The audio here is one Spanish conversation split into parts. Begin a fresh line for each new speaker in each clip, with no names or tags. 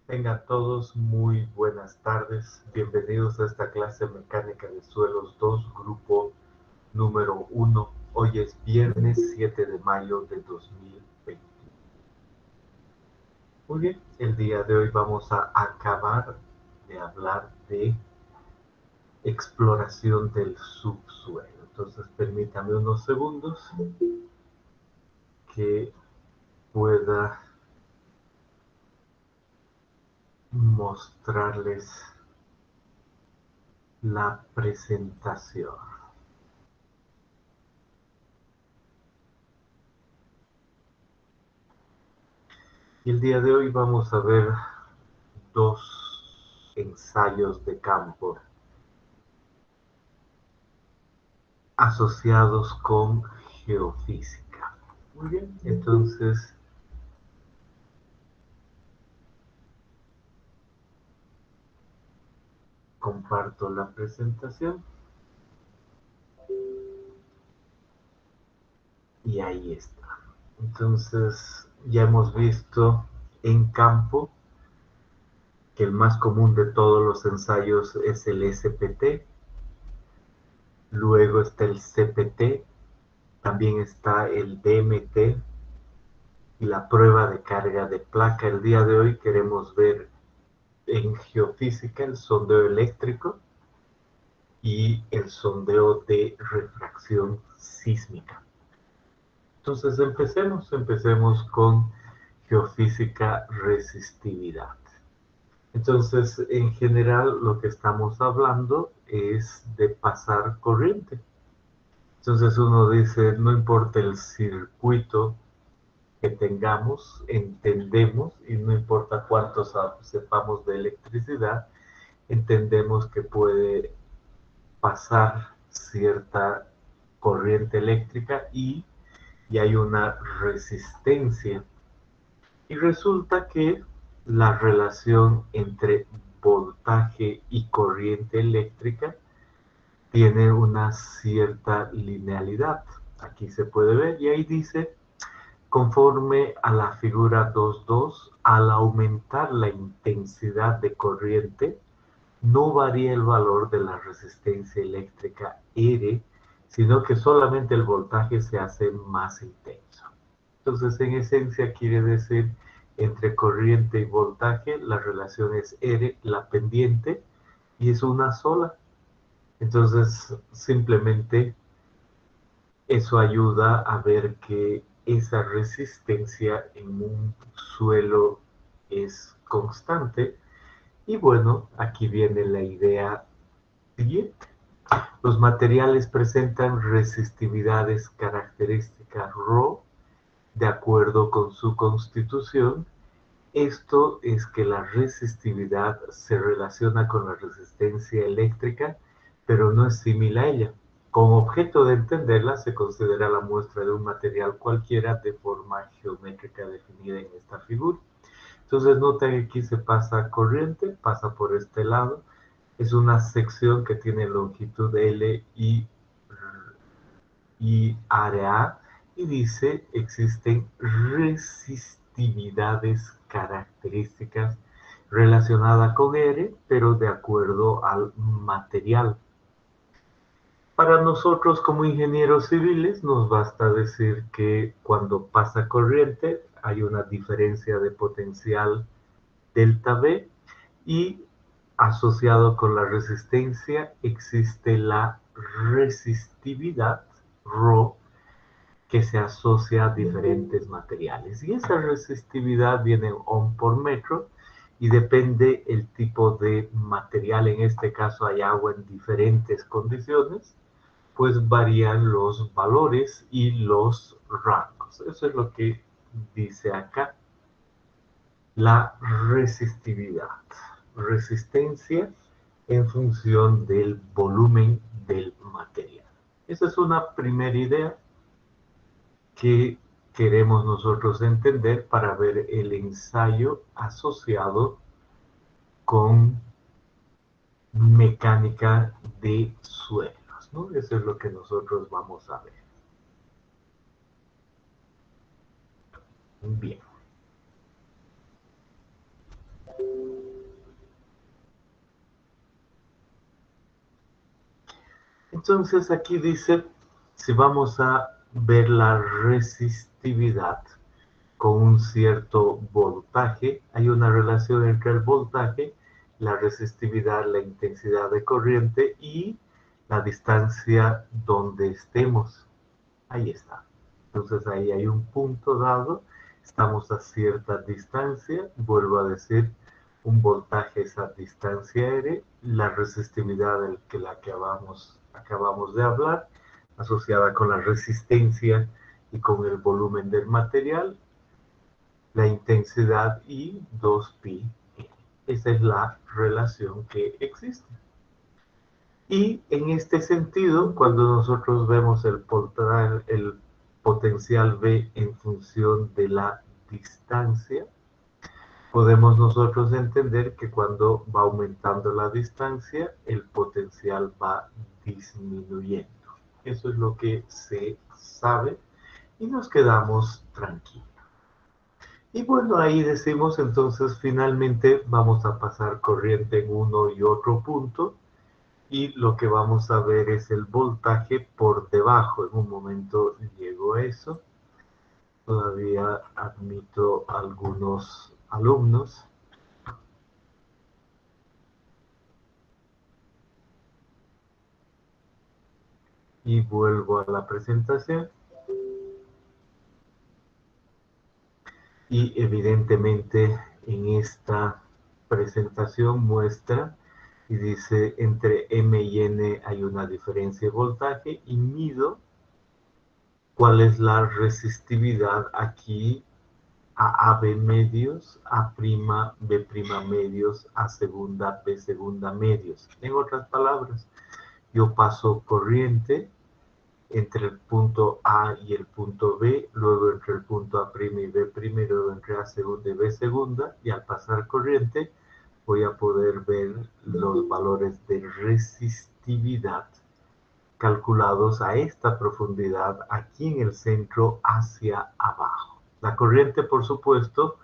Tengan todos muy buenas tardes. Bienvenidos a esta clase mecánica de suelos 2, grupo número 1. Hoy es viernes 7 de mayo de 2020. Muy bien, el día de hoy vamos a acabar de hablar de exploración del subsuelo. Entonces permítame unos segundos que pueda mostrarles la presentación. Y el día de hoy vamos a ver dos ensayos de campo asociados con geofísica. Muy bien, entonces comparto la presentación y ahí está. Entonces ya hemos visto en campo que el más común de todos los ensayos es el SPT, luego está el CPT, también está el DMT y la prueba de carga de placa. El día de hoy queremos ver en geofísica el sondeo eléctrico y el sondeo de refracción sísmica. Entonces empecemos con geofísica resistividad. Entonces, en general, lo que estamos hablando es de pasar corriente. Entonces uno dice, no importa el circuito que tengamos, entendemos, y no importa cuánto sepamos de electricidad, entendemos que puede pasar cierta corriente eléctrica y hay una resistencia. Y resulta que la relación entre voltaje y corriente eléctrica tiene una cierta linealidad. Aquí se puede ver y ahí dice, conforme a la figura 2.2, al aumentar la intensidad de corriente, no varía el valor de la resistencia eléctrica R, sino que solamente el voltaje se hace más intenso. Entonces, en esencia quiere decir, entre corriente y voltaje, la relación es R, la pendiente, y es una sola. Entonces, simplemente eso ayuda a ver que esa resistencia en un suelo es constante. Y bueno, aquí viene la idea siguiente. Los materiales presentan resistividades características ρ de acuerdo con su constitución. Esto es que la resistividad se relaciona con la resistencia eléctrica, pero no es similar a ella. Como objeto de entenderla, se considera la muestra de un material cualquiera de forma geométrica definida en esta figura. Entonces nota que aquí se pasa corriente, pasa por este lado. Es una sección que tiene longitud L y área A, y dice existen resistividades características relacionadas con R, pero de acuerdo al material. Para nosotros como ingenieros civiles nos basta decir que cuando pasa corriente hay una diferencia de potencial delta V y asociado con la resistencia existe la resistividad ρ que se asocia a diferentes materiales. Y esa resistividad viene en ohm por metro y depende el tipo de material. En este caso hay agua en diferentes condiciones, pues varían los valores y los rangos. Eso es lo que dice acá. La resistividad. Resistencia en función del volumen del material. Esa es una primera idea que queremos nosotros entender para ver el ensayo asociado con mecánica de suelos, ¿no? Eso es lo que nosotros vamos a ver. Bien. Entonces aquí dice, si vamos a ver la resistividad con un cierto voltaje, hay una relación entre el voltaje, la resistividad, la intensidad de corriente y la distancia donde estemos. Ahí está. Entonces ahí hay un punto dado, estamos a cierta distancia, vuelvo a decir, un voltaje es a distancia R, la resistividad del que la acabamos de hablar, asociada con la resistencia y con el volumen del material, la intensidad y 2pi. Esa es la relación que existe. Y en este sentido, cuando nosotros vemos el potencial V en función de la distancia, podemos nosotros entender que cuando va aumentando la distancia, el potencial va disminuyendo. Eso es lo que se sabe y nos quedamos tranquilos. Y bueno, ahí decimos entonces finalmente vamos a pasar corriente en uno y otro punto y lo que vamos a ver es el voltaje por debajo. En un momento llego a eso. Todavía admito algunos alumnos. Y vuelvo a la presentación. Y evidentemente en esta presentación muestra y dice entre M y N hay una diferencia de voltaje y mido cuál es la resistividad aquí a AB medios, A prima, B prima medios, A segunda, B segunda medios. En otras palabras, yo paso corriente entre el punto A y el punto B, luego entre el punto A' y B', y luego entre A segunda y B segunda, y al pasar corriente voy a poder ver los valores de resistividad calculados a esta profundidad aquí en el centro hacia abajo. La corriente, por supuesto,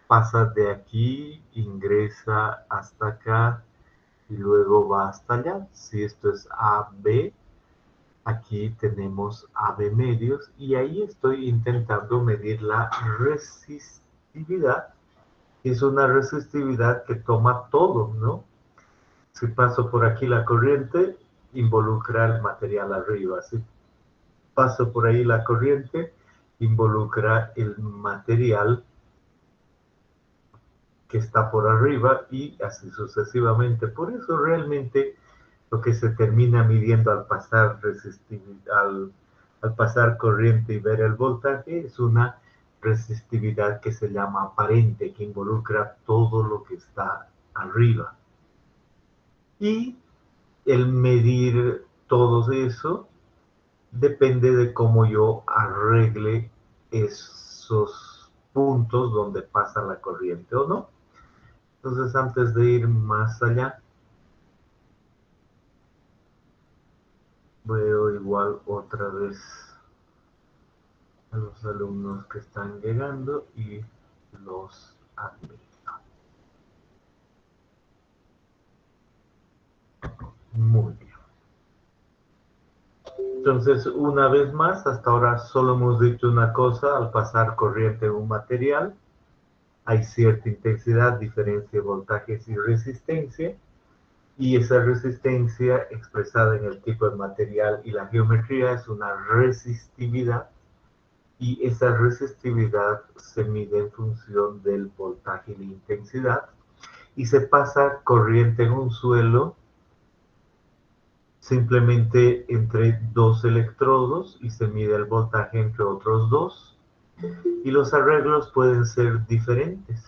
pasa de aquí, ingresa hasta acá y luego va hasta allá. Si esto es AB, aquí tenemos AB medios y ahí estoy intentando medir la resistividad. Es una resistividad que toma todo, ¿no? Si paso por aquí la corriente, involucra el material arriba. Si paso por ahí la corriente, involucra el material que está por arriba y así sucesivamente. Por eso realmente lo que se termina midiendo al pasar al pasar corriente y ver el voltaje es una resistividad que se llama aparente, que involucra todo lo que está arriba. Y el medir todo eso depende de cómo yo arregle esos puntos donde pasa la corriente o no. Entonces, antes de ir más allá, veo igual otra vez a los alumnos que están llegando y los admito. Muy bien. Entonces, una vez más, hasta ahora solo hemos dicho una cosa, al pasar corriente en un material, hay cierta intensidad, diferencia de voltajes y resistencia, y esa resistencia expresada en el tipo de material y la geometría es una resistividad, y esa resistividad se mide en función del voltaje y la intensidad, y se pasa corriente en un suelo simplemente entre dos electrodos y se mide el voltaje entre otros dos, y los arreglos pueden ser diferentes.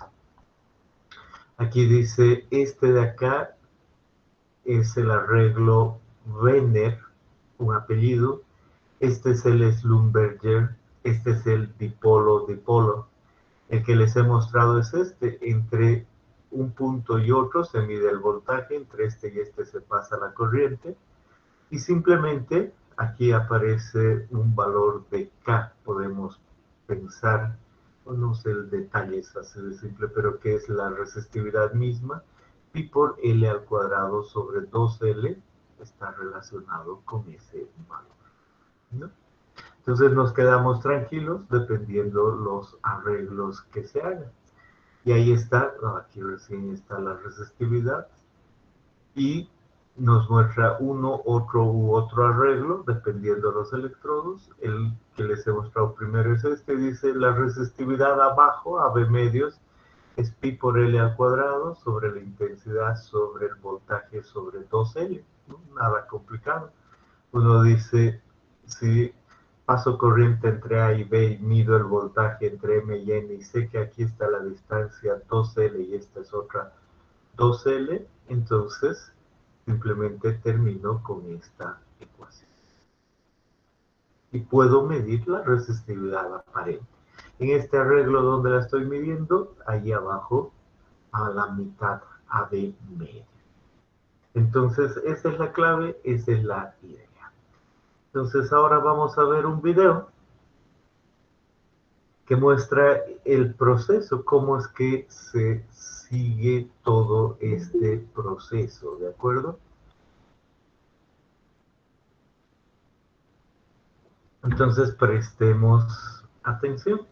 Aquí dice, este de acá es el arreglo Wenner, un apellido, este es el Schlumberger, este es el dipolo-dipolo. El que les he mostrado es este, entre un punto y otro se mide el voltaje, entre este y este se pasa la corriente, y simplemente aquí aparece un valor de K, podemos pensar, no sé el detalle es así de simple, pero que es la resistividad misma, pi por L al cuadrado sobre 2L, está relacionado con ese valor, ¿no? Entonces nos quedamos tranquilos dependiendo los arreglos que se hagan. Y ahí está, aquí recién está la resistividad y nos muestra uno, otro u otro arreglo dependiendo de los electrodos. El que les he mostrado primero es este, dice la resistividad abajo, AB medios, es pi por L al cuadrado sobre la intensidad sobre el voltaje sobre 2L, ¿no? Nada complicado. Uno dice, si paso corriente entre A y B y mido el voltaje entre M y N y sé que aquí está la distancia 2L y esta es otra 2L, entonces simplemente termino con esta ecuación. Y puedo medir la resistividad aparente. En este arreglo donde la estoy midiendo, ahí abajo a la mitad AB medio. Entonces, esa es la clave, esa es la idea. Entonces, ahora vamos a ver un video que muestra el proceso, cómo es que se sigue todo este proceso, ¿de acuerdo? Entonces, prestemos atención.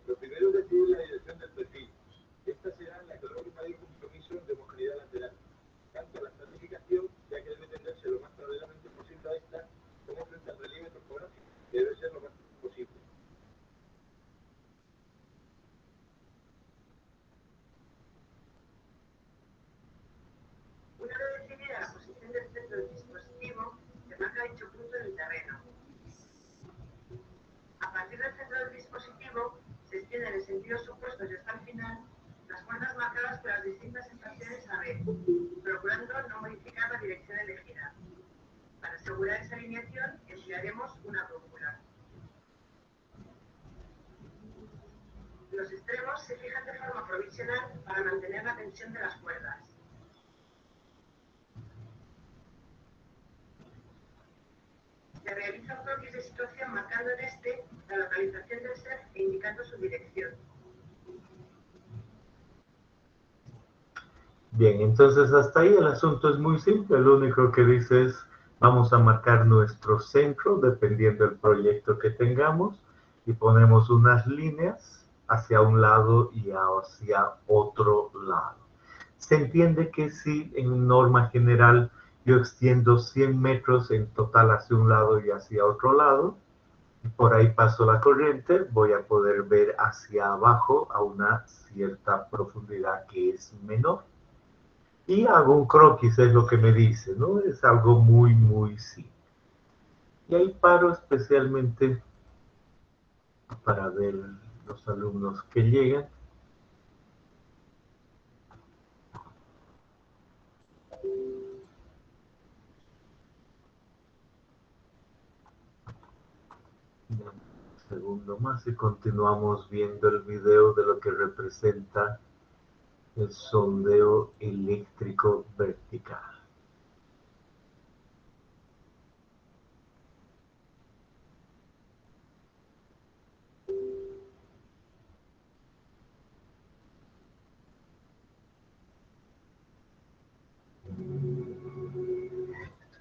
Lo primero que tiene la dirección del perfil. Esta será la económica de compromiso de homogeneidad lateral. Tanto la estratificación, ya que debe tenderse lo más paralelamente posible a esta, como frente al relieve topográfico, que debe ser lo más posible. Una vez definida la posición del centro del dispositivo, se marca dicho punto en el terreno. A partir del centro del dispositivo, se extienden en sentidos opuestos y hasta el final las cuerdas marcadas por las distintas estaciones AB, procurando no modificar la dirección elegida. Para asegurar esa alineación, emplearemos una brújula. Los extremos se fijan de forma provisional para mantener la tensión de las cuerdas. Se realiza un croquis de situación marcando en este la localización del ser e indicando su dirección. Bien, entonces hasta ahí el asunto es muy simple. Lo único que dice es, vamos a marcar nuestro centro dependiendo del proyecto que tengamos y ponemos unas líneas hacia un lado y hacia otro lado. Se entiende que si en norma general yo extiendo 100 metros en total hacia un lado y hacia otro lado, por ahí paso la corriente, voy a poder ver hacia abajo a una cierta profundidad que es menor. Y hago un croquis, es lo que me dice, ¿no? Es algo muy, muy simple. Y ahí paro especialmente para ver los alumnos que llegan. Un segundo más y continuamos viendo el video de lo que representa el sondeo eléctrico vertical.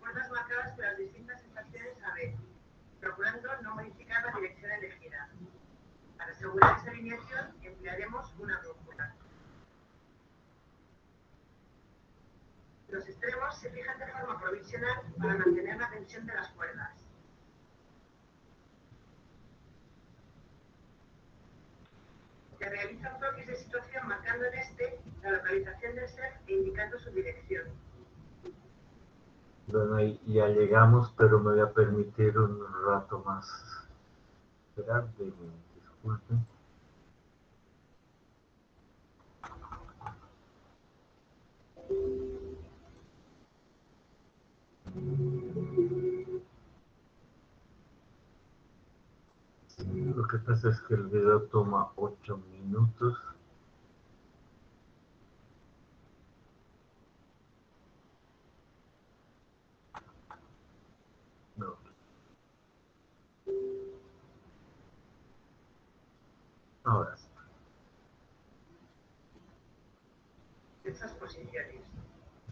Cuerdas marcadas por las distintas estaciones AB, procurando no modificar la dirección elegida. Para asegurar esa alineación, emplearemos una brújula. Los extremos se fijan de forma provisional para mantener la tensión de las cuerdas. Se realiza un croquis de situación marcando en este la localización del ser e indicando su dirección. Bueno, ahí ya llegamos, pero me voy a permitir un rato más esperar. Disculpen. Lo que pasa es que el video toma 8 minutos. Ahora sí.
Esas posiciones.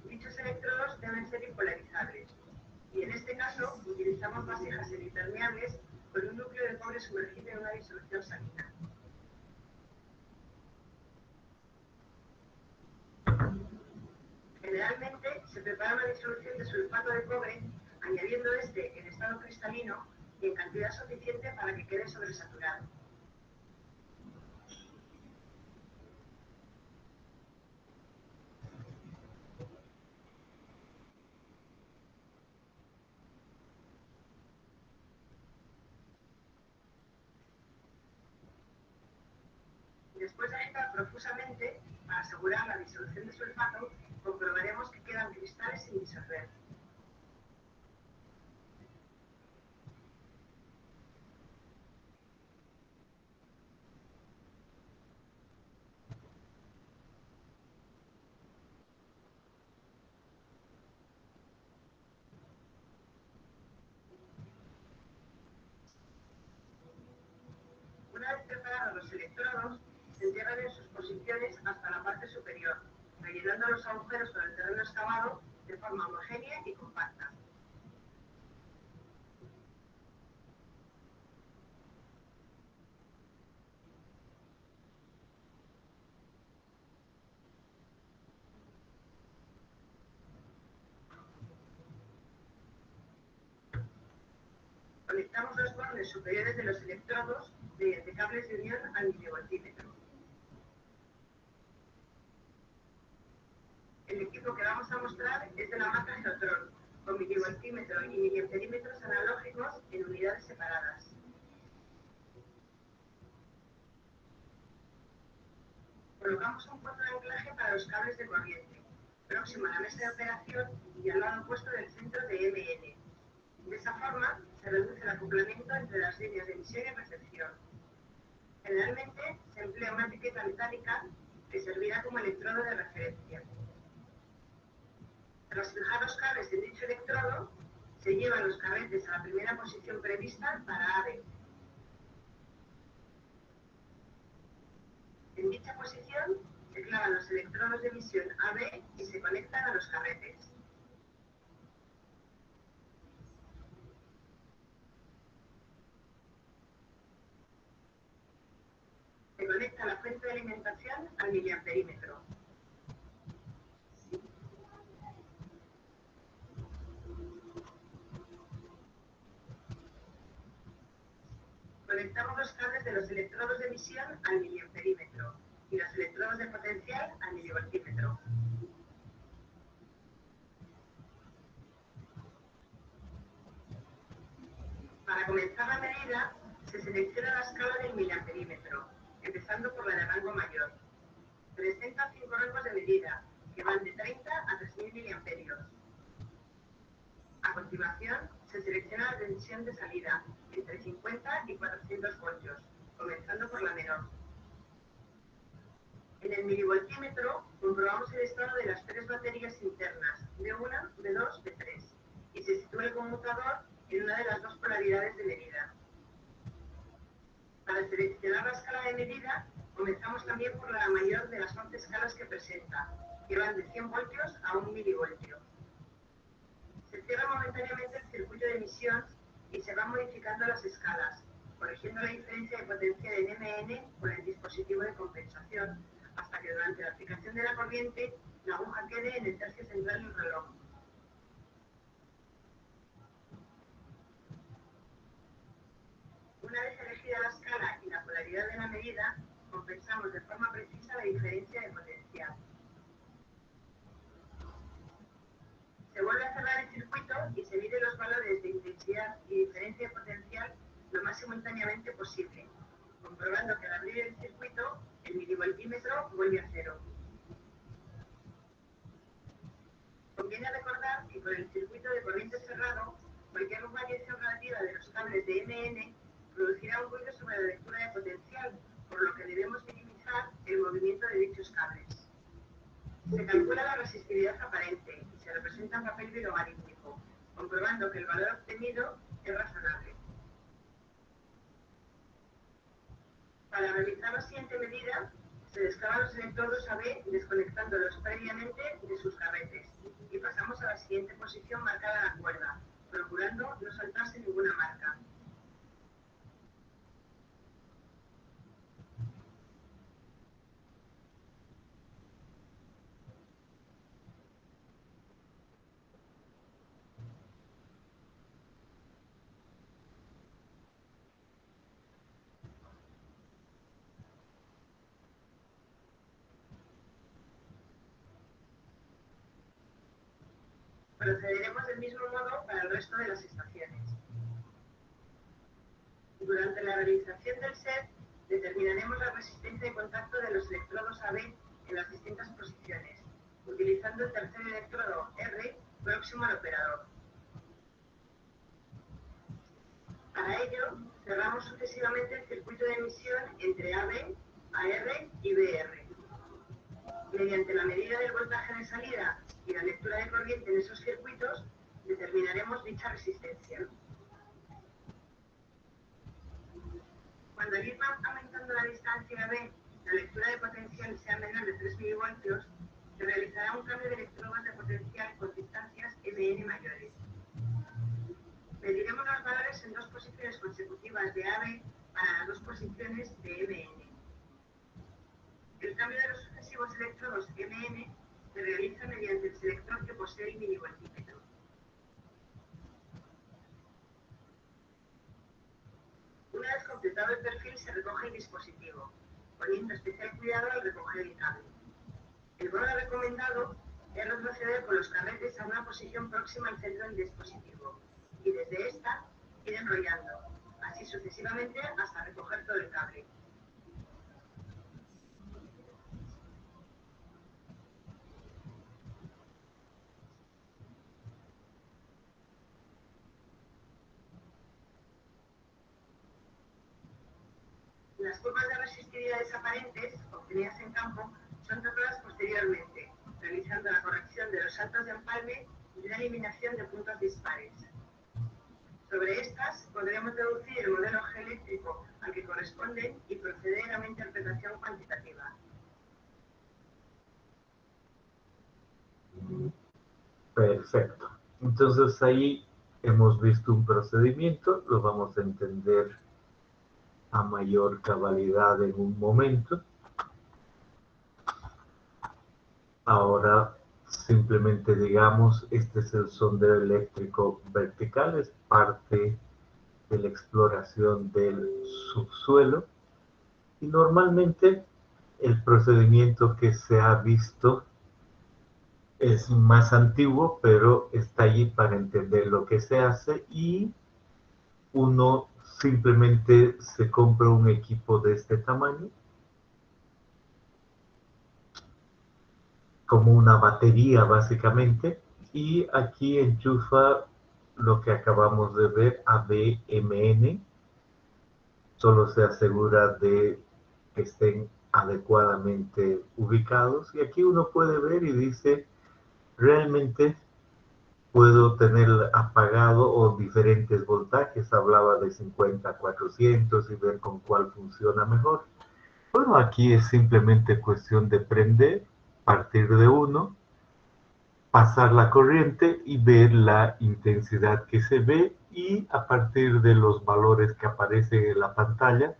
Dichos electrodos deben ser impolarizables y en este caso utilizamos vasijas semipermeables con un núcleo de cobre sumergido en una disolución salina. Generalmente se prepara una disolución de sulfato de cobre añadiendo este en estado cristalino y en cantidad suficiente para que quede sobresaturado. Después de agitar profusamente, para asegurar la disolución de sulfato, comprobaremos que quedan cristales sin disolver. Una vez preparados los electrodos, se entierran en sus posiciones hasta la parte superior, rellenando los agujeros con el terreno excavado de forma homogénea y compacta. Conectamos los bordes superiores de los electrodos mediante cables de unión al milivoltímetro. El equipo que vamos a mostrar es de la marca Geotron, con milivoltímetro y miliamperímetros analógicos en unidades separadas. Colocamos un puerto de anclaje para los cables de corriente, próximo a la mesa de operación y al lado opuesto del centro de MN. De esa forma, se reduce el acoplamiento entre las líneas de emisión y recepción. Generalmente, se emplea una etiqueta metálica que servirá como electrodo de referencia. Tras fijar los cables de dicho electrodo, se llevan los carretes a la primera posición prevista para AB. En dicha posición, se clavan los electrodos de emisión AB y se conectan a los carretes. Se conecta la fuente de alimentación al miliamperímetro. Conectamos los cables de los electrodos de emisión al miliamperímetro y los electrodos de potencial al milivoltímetro. Para comenzar la medida, se selecciona la escala del miliamperímetro, empezando por la de rango mayor. Presenta 5 rangos de medida, que van de 30 a 3000 miliamperios. A continuación, se selecciona la tensión de salida, entre 50 y 400 voltios, comenzando por la menor. En el milivoltímetro comprobamos el estado de las 3 baterías internas, B1, B2, B3, y se sitúa el conmutador en una de las 2 polaridades de medida. Para seleccionar la escala de medida, comenzamos también por la mayor de las 11 escalas que presenta, que van de 100 voltios a 1 milivoltio. Se cierra momentáneamente el circuito de emisión y se van modificando las escalas, corrigiendo la diferencia de potencia en MN con el dispositivo de compensación, hasta que durante la aplicación de la corriente la aguja quede en el tercio central del reloj. Una vez elegida la escala y la polaridad de la medida, compensamos de forma precisa la diferencia de potencial. Se vuelve a cerrar el circuito y se miden los valores de intensidad y diferencia de potencial lo más simultáneamente posible, comprobando que al abrir el circuito, el milivoltímetro vuelve a cero. Conviene recordar que con el circuito de corriente cerrado, cualquier variación relativa de los cables de MN producirá un ruido sobre la lectura de potencial, por lo que debemos minimizar el movimiento de dichos cables. Se calcula la resistividad aparente y se representa en papel logarítmico, comprobando que el valor obtenido es razonable. Para realizar la siguiente medida, se descargan los electrodos AB desconectándolos previamente de sus carretes y pasamos a la siguiente posición marcada en la cuerda, procurando no saltarse ninguna marca. Procederemos del mismo modo para el resto de las estaciones. Durante la realización del set, determinaremos la resistencia de contacto de los electrodos AB en las distintas posiciones, utilizando el tercer electrodo R próximo al operador. Para ello, cerramos sucesivamente el circuito de emisión entre AB, AR y BR. Mediante la medida del voltaje de salida y la lectura de corriente en esos circuitos, determinaremos dicha resistencia. Cuando al ir aumentando la distancia AB, la lectura de potencial sea menor de 3 milivoltios, se realizará un cambio de electrodos de potencial con distancias Mn mayores. Mediremos los valores en dos posiciones consecutivas de AB para las dos posiciones de Mn. El cambio de los sucesivos electrodos Mn se realiza mediante el selector que posee el milivoltímetro. Una vez completado el perfil, se recoge el dispositivo, poniendo especial cuidado al recoger el cable. El modo recomendado es retroceder con los carretes a una posición próxima al centro del dispositivo y desde esta ir enrollando, así sucesivamente hasta recoger todo el cable. Las curvas de resistividades aparentes, obtenidas en campo, son tratadas posteriormente, realizando la corrección de los saltos de empalme y la eliminación de puntos dispares. Sobre estas, podremos deducir el modelo G eléctrico al que corresponden y proceder a una interpretación cuantitativa.
Perfecto. Entonces ahí hemos visto un procedimiento, lo vamos a entender a mayor cabalidad en un momento. Ahora simplemente digamos, este es el sondeo eléctrico vertical, es parte de la exploración del subsuelo y normalmente el procedimiento que se ha visto es más antiguo, pero está allí para entender lo que se hace y uno simplemente se compra un equipo de este tamaño, como una batería básicamente, y aquí enchufa lo que acabamos de ver, ABMN, solo se asegura de que estén adecuadamente ubicados, y aquí uno puede ver y dice, realmente puedo tener apagado o diferentes voltajes, hablaba de 50 a 400 y ver con cuál funciona mejor. Bueno, aquí es simplemente cuestión de prender, partir de uno, pasar la corriente y ver la intensidad que se ve y a partir de los valores que aparecen en la pantalla,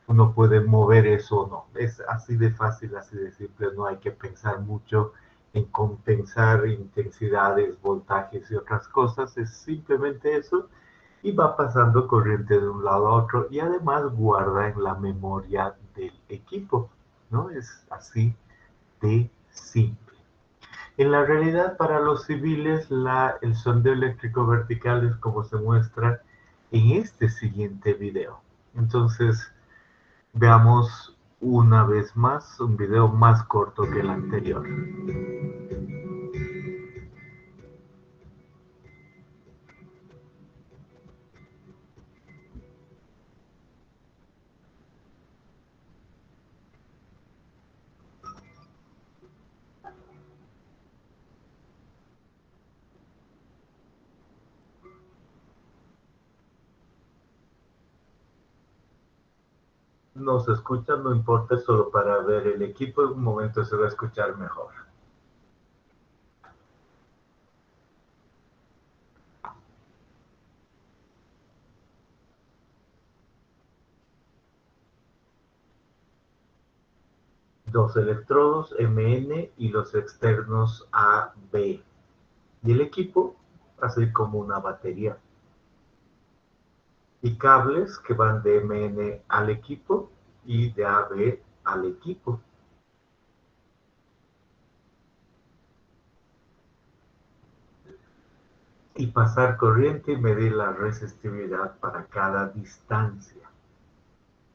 uno puede mover eso o no. Es así de fácil, así de simple, no hay que pensar mucho en compensar intensidades, voltajes y otras cosas, es simplemente eso y va pasando corriente de un lado a otro y además guarda en la memoria del equipo, ¿no? Es así de simple. En la realidad, para los civiles, el sondeo eléctrico vertical es como se muestra en este siguiente video. Entonces, veamos una vez más un video más corto que el anterior. No se escucha, no importa, es solo para ver el equipo, en un momento se va a escuchar mejor. Dos electrodos MN y los externos AB. Y el equipo, así como una batería. Y cables que van de MN al equipo y de AB al equipo. Y pasar corriente y medir la resistividad para cada distancia.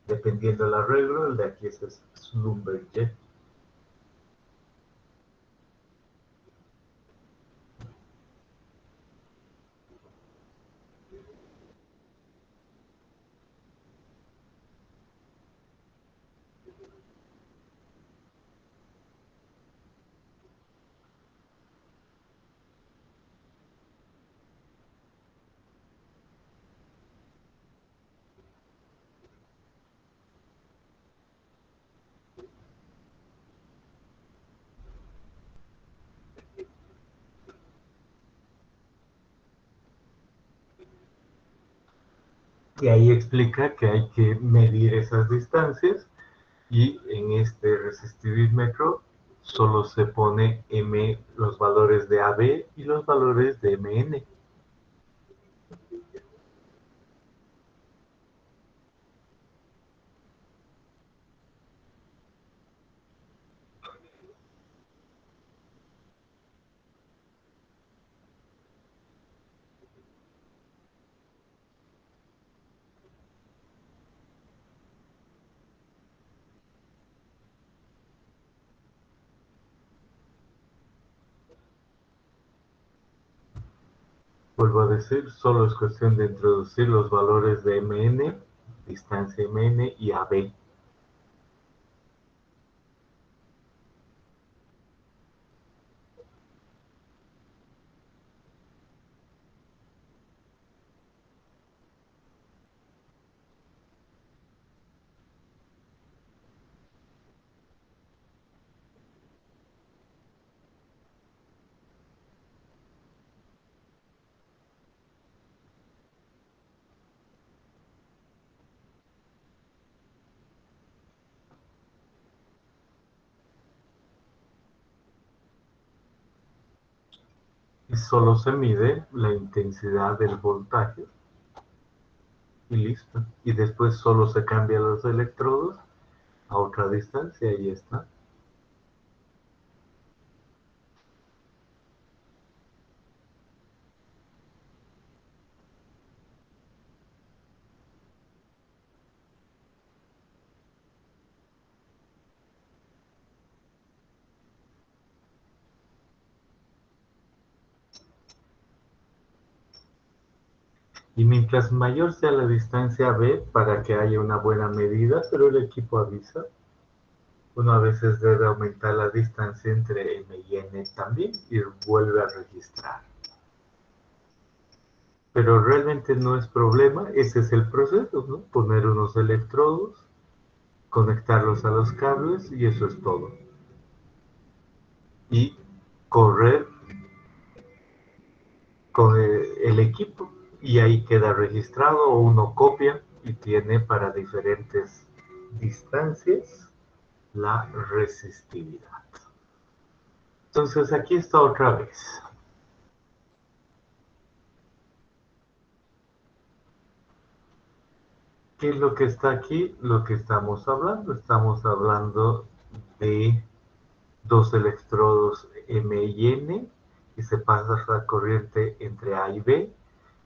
Dependiendo del arreglo, el de aquí es Schlumberger. Y ahí explica que hay que medir esas distancias y en este resistivímetro solo se pone M, los valores de AB y los valores de MN. Vuelvo a decir, solo es cuestión de introducir los valores de MN, distancia MN y AB. Y solo se mide la intensidad del voltaje y listo. Y después solo se cambian los electrodos a otra distancia y ya está. Y mientras mayor sea la distancia B, para que haya una buena medida, pero el equipo avisa, uno a veces debe aumentar la distancia entre M y N también y vuelve a registrar. Pero realmente no es problema, ese es el proceso, ¿no? Poner unos electrodos, conectarlos a los cables y eso es todo. Y correr con el equipo y ahí queda registrado o uno copia y tiene para diferentes distancias la resistividad. Entonces aquí está otra vez. ¿Qué es lo que está aquí? Lo que estamos hablando. Estamos hablando de dos electrodos M y N y se pasa la corriente entre A y B.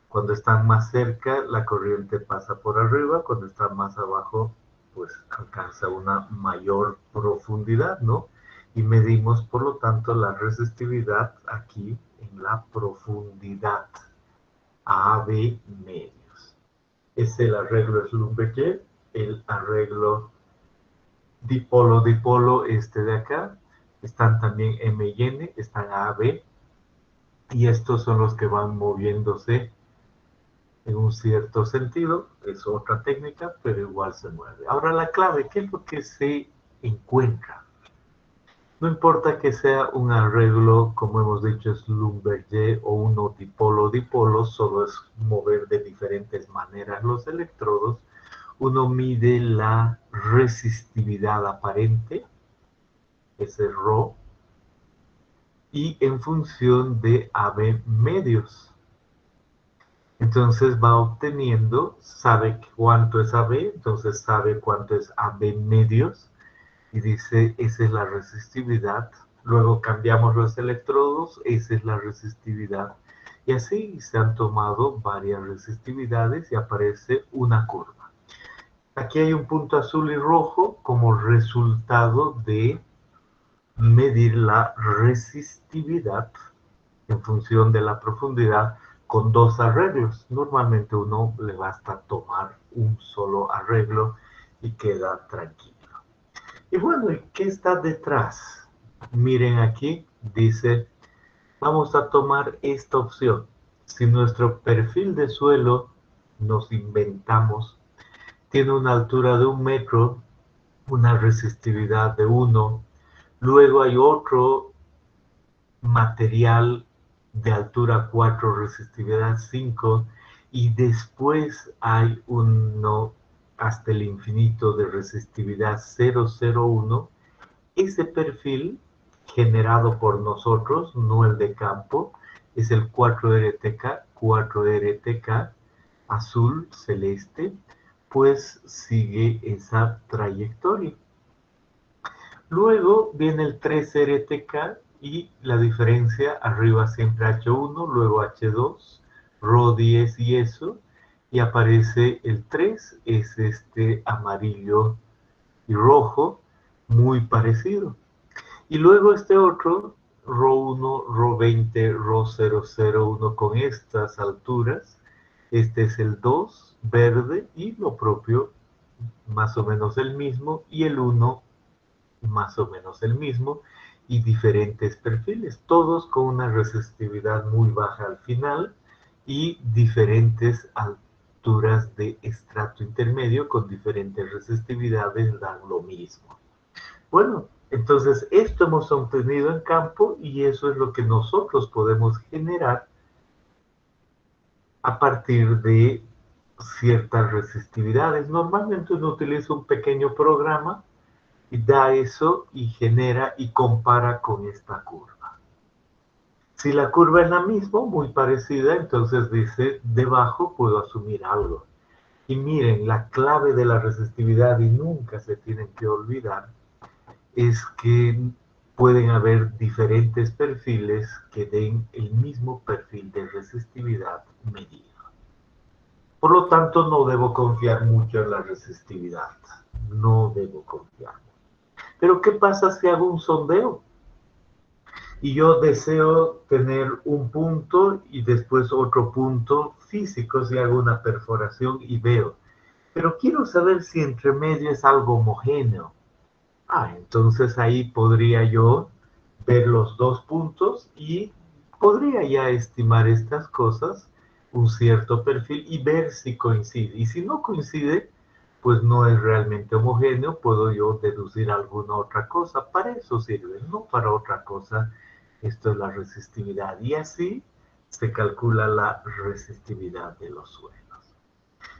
Cuando están más cerca, la corriente pasa por arriba. Cuando están más abajo, pues alcanza una mayor profundidad, ¿no? Y medimos, por lo tanto, la resistividad aquí en la profundidad. AB medios. Es el arreglo Schlumberger, el arreglo dipolo-dipolo este de acá. Están también M y N, están AB, y estos son los que van moviéndose en un cierto sentido, es otra técnica, pero igual se mueve. Ahora la clave, ¿qué es lo que se encuentra? No importa que sea un arreglo, como hemos dicho, Schlumberger o uno dipolo-dipolo, solo es mover de diferentes maneras los electrodos. Uno mide la resistividad aparente, ese ρ, y en función de AB medios. Entonces va obteniendo, sabe cuánto es AB, entonces sabe cuánto es AB medios, y dice, esa es la resistividad. Luego cambiamos los electrodos, esa es la resistividad. Y así se han tomado varias resistividades y aparece una curva. Aquí hay un punto azul y rojo como resultado de medir la resistividad en función de la profundidad con dos arreglos. Normalmente uno le basta tomar un solo arreglo y queda tranquilo. Y bueno, ¿qué está detrás? Miren aquí, dice, vamos a tomar esta opción. Si nuestro perfil de suelo nos inventamos, tiene una altura de 1 metro, una resistividad de 1, luego hay otro material de altura 4, resistividad 5, y después hay uno hasta el infinito de resistividad 001. Ese perfil generado por nosotros, no el de campo, es el 4RTK, 4RTK, azul celeste, pues sigue esa trayectoria. Luego viene el 3RTK y la diferencia arriba siempre H1, luego H2, ρ10 y eso, y aparece el 3, es este amarillo y rojo, muy parecido. Y luego este otro, ρ1, ρ20, ρ001 con estas alturas, este es el 2, verde, y lo propio, más o menos el mismo, y el 1 más o menos el mismo, y diferentes perfiles, todos con una resistividad muy baja al final y diferentes alturas de estrato intermedio con diferentes resistividades dan lo mismo. Bueno, entonces esto hemos obtenido en campo y eso es lo que nosotros podemos generar a partir de ciertas resistividades. Normalmente uno utiliza un pequeño programa y da eso y genera y compara con esta curva. Si la curva es la misma, muy parecida, entonces dice, debajo puedo asumir algo. Y miren, la clave de la resistividad, y nunca se tienen que olvidar, es que pueden haber diferentes perfiles que den el mismo perfil de resistividad medido. Por lo tanto, no debo confiar mucho en la resistividad. No debo confiar. Pero ¿qué pasa si hago un sondeo? Y yo deseo tener un punto y después otro punto físico si hago una perforación y veo. Pero quiero saber si entre medio es algo homogéneo. Entonces ahí podría yo ver los dos puntos y podría ya estimar estas cosas, un cierto perfil y ver si coincide. Y si no coincide, pues no es realmente homogéneo, puedo yo deducir alguna otra cosa. Para eso sirve, no para otra cosa. Esto es la resistividad. Y así se calcula la resistividad de los suelos.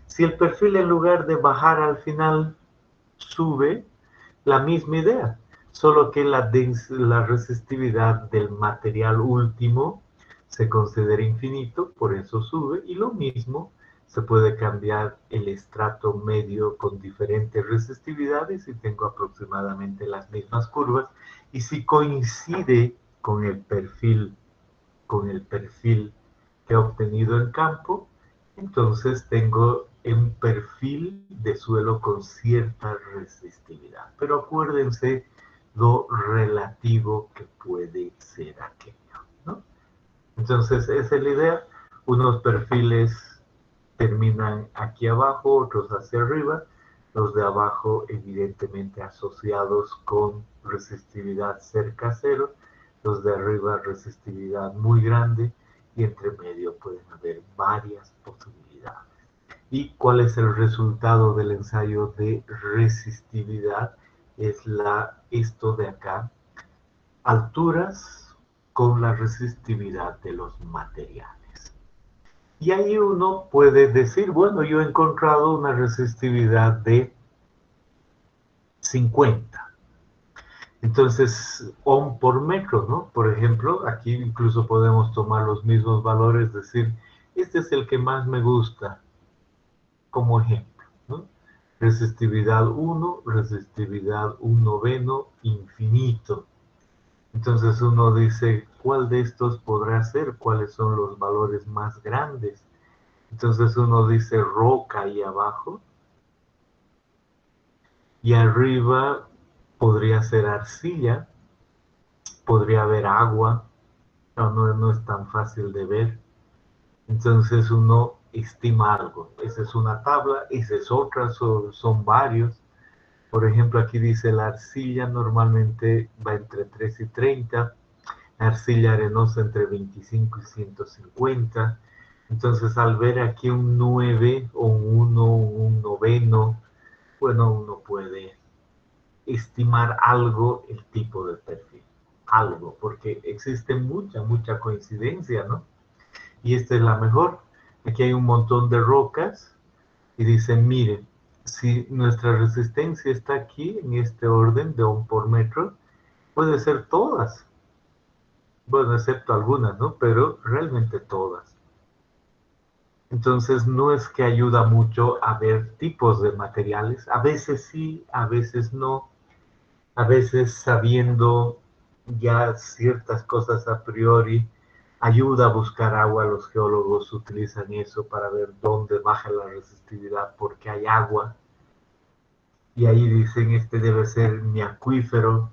Si el perfil en lugar de bajar al final sube, la misma idea, solo que la resistividad del material último se considera infinito, por eso sube, y lo mismo se puede cambiar el estrato medio con diferentes resistividades y tengo aproximadamente las mismas curvas, y si coincide con el perfil que he obtenido en campo, entonces tengo un perfil de suelo con cierta resistividad. Pero acuérdense lo relativo que puede ser aquello, ¿no? Entonces, esa es la idea. Unos perfiles terminan aquí abajo, otros hacia arriba. Los de abajo, evidentemente, asociados con resistividad cerca a cero. Los de arriba, resistividad muy grande. Y entre medio pueden haber varias posibilidades. resistividad. ¿Y cuál es el resultado del ensayo de resistividad? Es esto de acá, alturas con la resistividad de los materiales. Y ahí uno puede decir, bueno, yo he encontrado una resistividad de 50. Entonces, ohm por metro, ¿no? Por ejemplo, aquí incluso podemos tomar los mismos valores, decir, este es el que más me gusta, como ejemplo, ¿no? Resistividad 1, resistividad 1 noveno, infinito. Entonces uno dice, ¿cuál de estos podrá ser? ¿Cuáles son los valores más grandes? Entonces uno dice roca ahí abajo, y arriba podría ser arcilla, podría haber agua, no es tan fácil de ver. Entonces uno estima algo. Esa es una tabla, esa es otra, son varios. Por ejemplo, aquí dice la arcilla normalmente va entre 3 y 30, la arcilla arenosa entre 25 y 150. Entonces, al ver aquí un 9 o un 1, un noveno, bueno, uno puede estimar algo el tipo de perfil. Algo, porque existe mucha coincidencia, ¿no? Y esta es la mejor. Aquí hay un montón de rocas y dicen, miren, si nuestra resistencia está aquí en este orden de ohm por metro, puede ser todas, bueno, excepto algunas, ¿no? Pero realmente todas. Entonces no es que ayuda mucho a ver tipos de materiales, a veces sí, a veces no, a veces sabiendo ya ciertas cosas a priori, ayuda a buscar agua, los geólogos utilizan eso para ver dónde baja la resistividad porque hay agua, y ahí dicen este debe ser mi acuífero.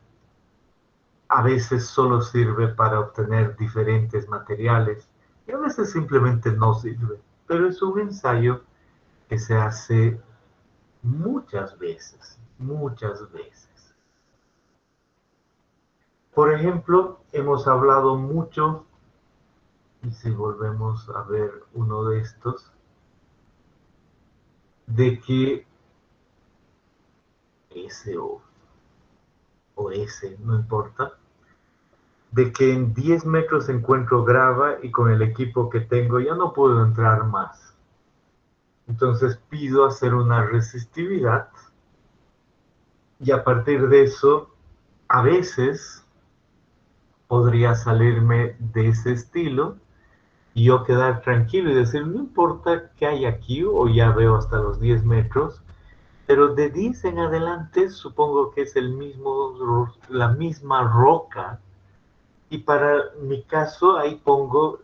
A veces solo sirve para obtener diferentes materiales y a veces simplemente no sirve, pero es un ensayo que se hace muchas veces, muchas veces. Por ejemplo, hemos hablado mucho, y si volvemos a ver uno de estos, de que S o S, no importa, de que en 10 metros encuentro grava y con el equipo que tengo ya no puedo entrar más. Entonces pido hacer una resistividad y a partir de eso, a veces podría salirme de ese estilo y yo quedar tranquilo y decir, no importa qué hay aquí o ya veo hasta los 10 metros, pero de 10 en adelante supongo que es la misma roca. Y para mi caso, ahí pongo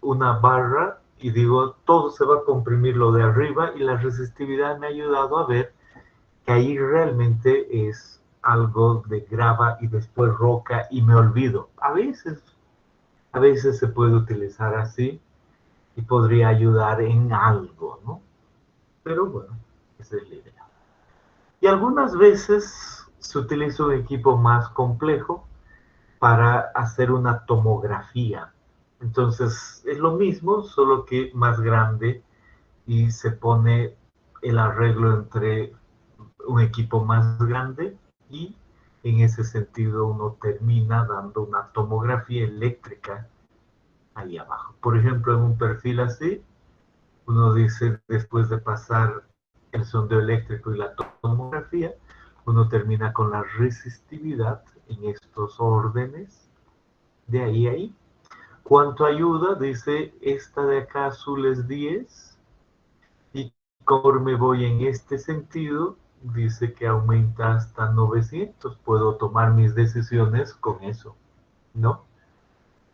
una barra y digo, todo se va a comprimir lo de arriba y la resistividad me ha ayudado a ver que ahí realmente es algo de grava y después roca y me olvido. A veces se puede utilizar así y podría ayudar en algo, ¿no? Pero bueno, esa es la idea. Y algunas veces se utiliza un equipo más complejo para hacer una tomografía. Entonces es lo mismo, solo que más grande y se pone el arreglo entre un equipo más grande y en ese sentido uno termina dando una tomografía eléctrica ahí abajo. Por ejemplo, en un perfil así, uno dice después de pasar el sondeo eléctrico y la tomografía, uno termina con la resistividad en estos órdenes de ahí a ahí. ¿Cuánto ayuda? Dice, esta de acá azul es 10 y conforme voy en este sentido, dice que aumenta hasta 900. Puedo tomar mis decisiones con eso, ¿no?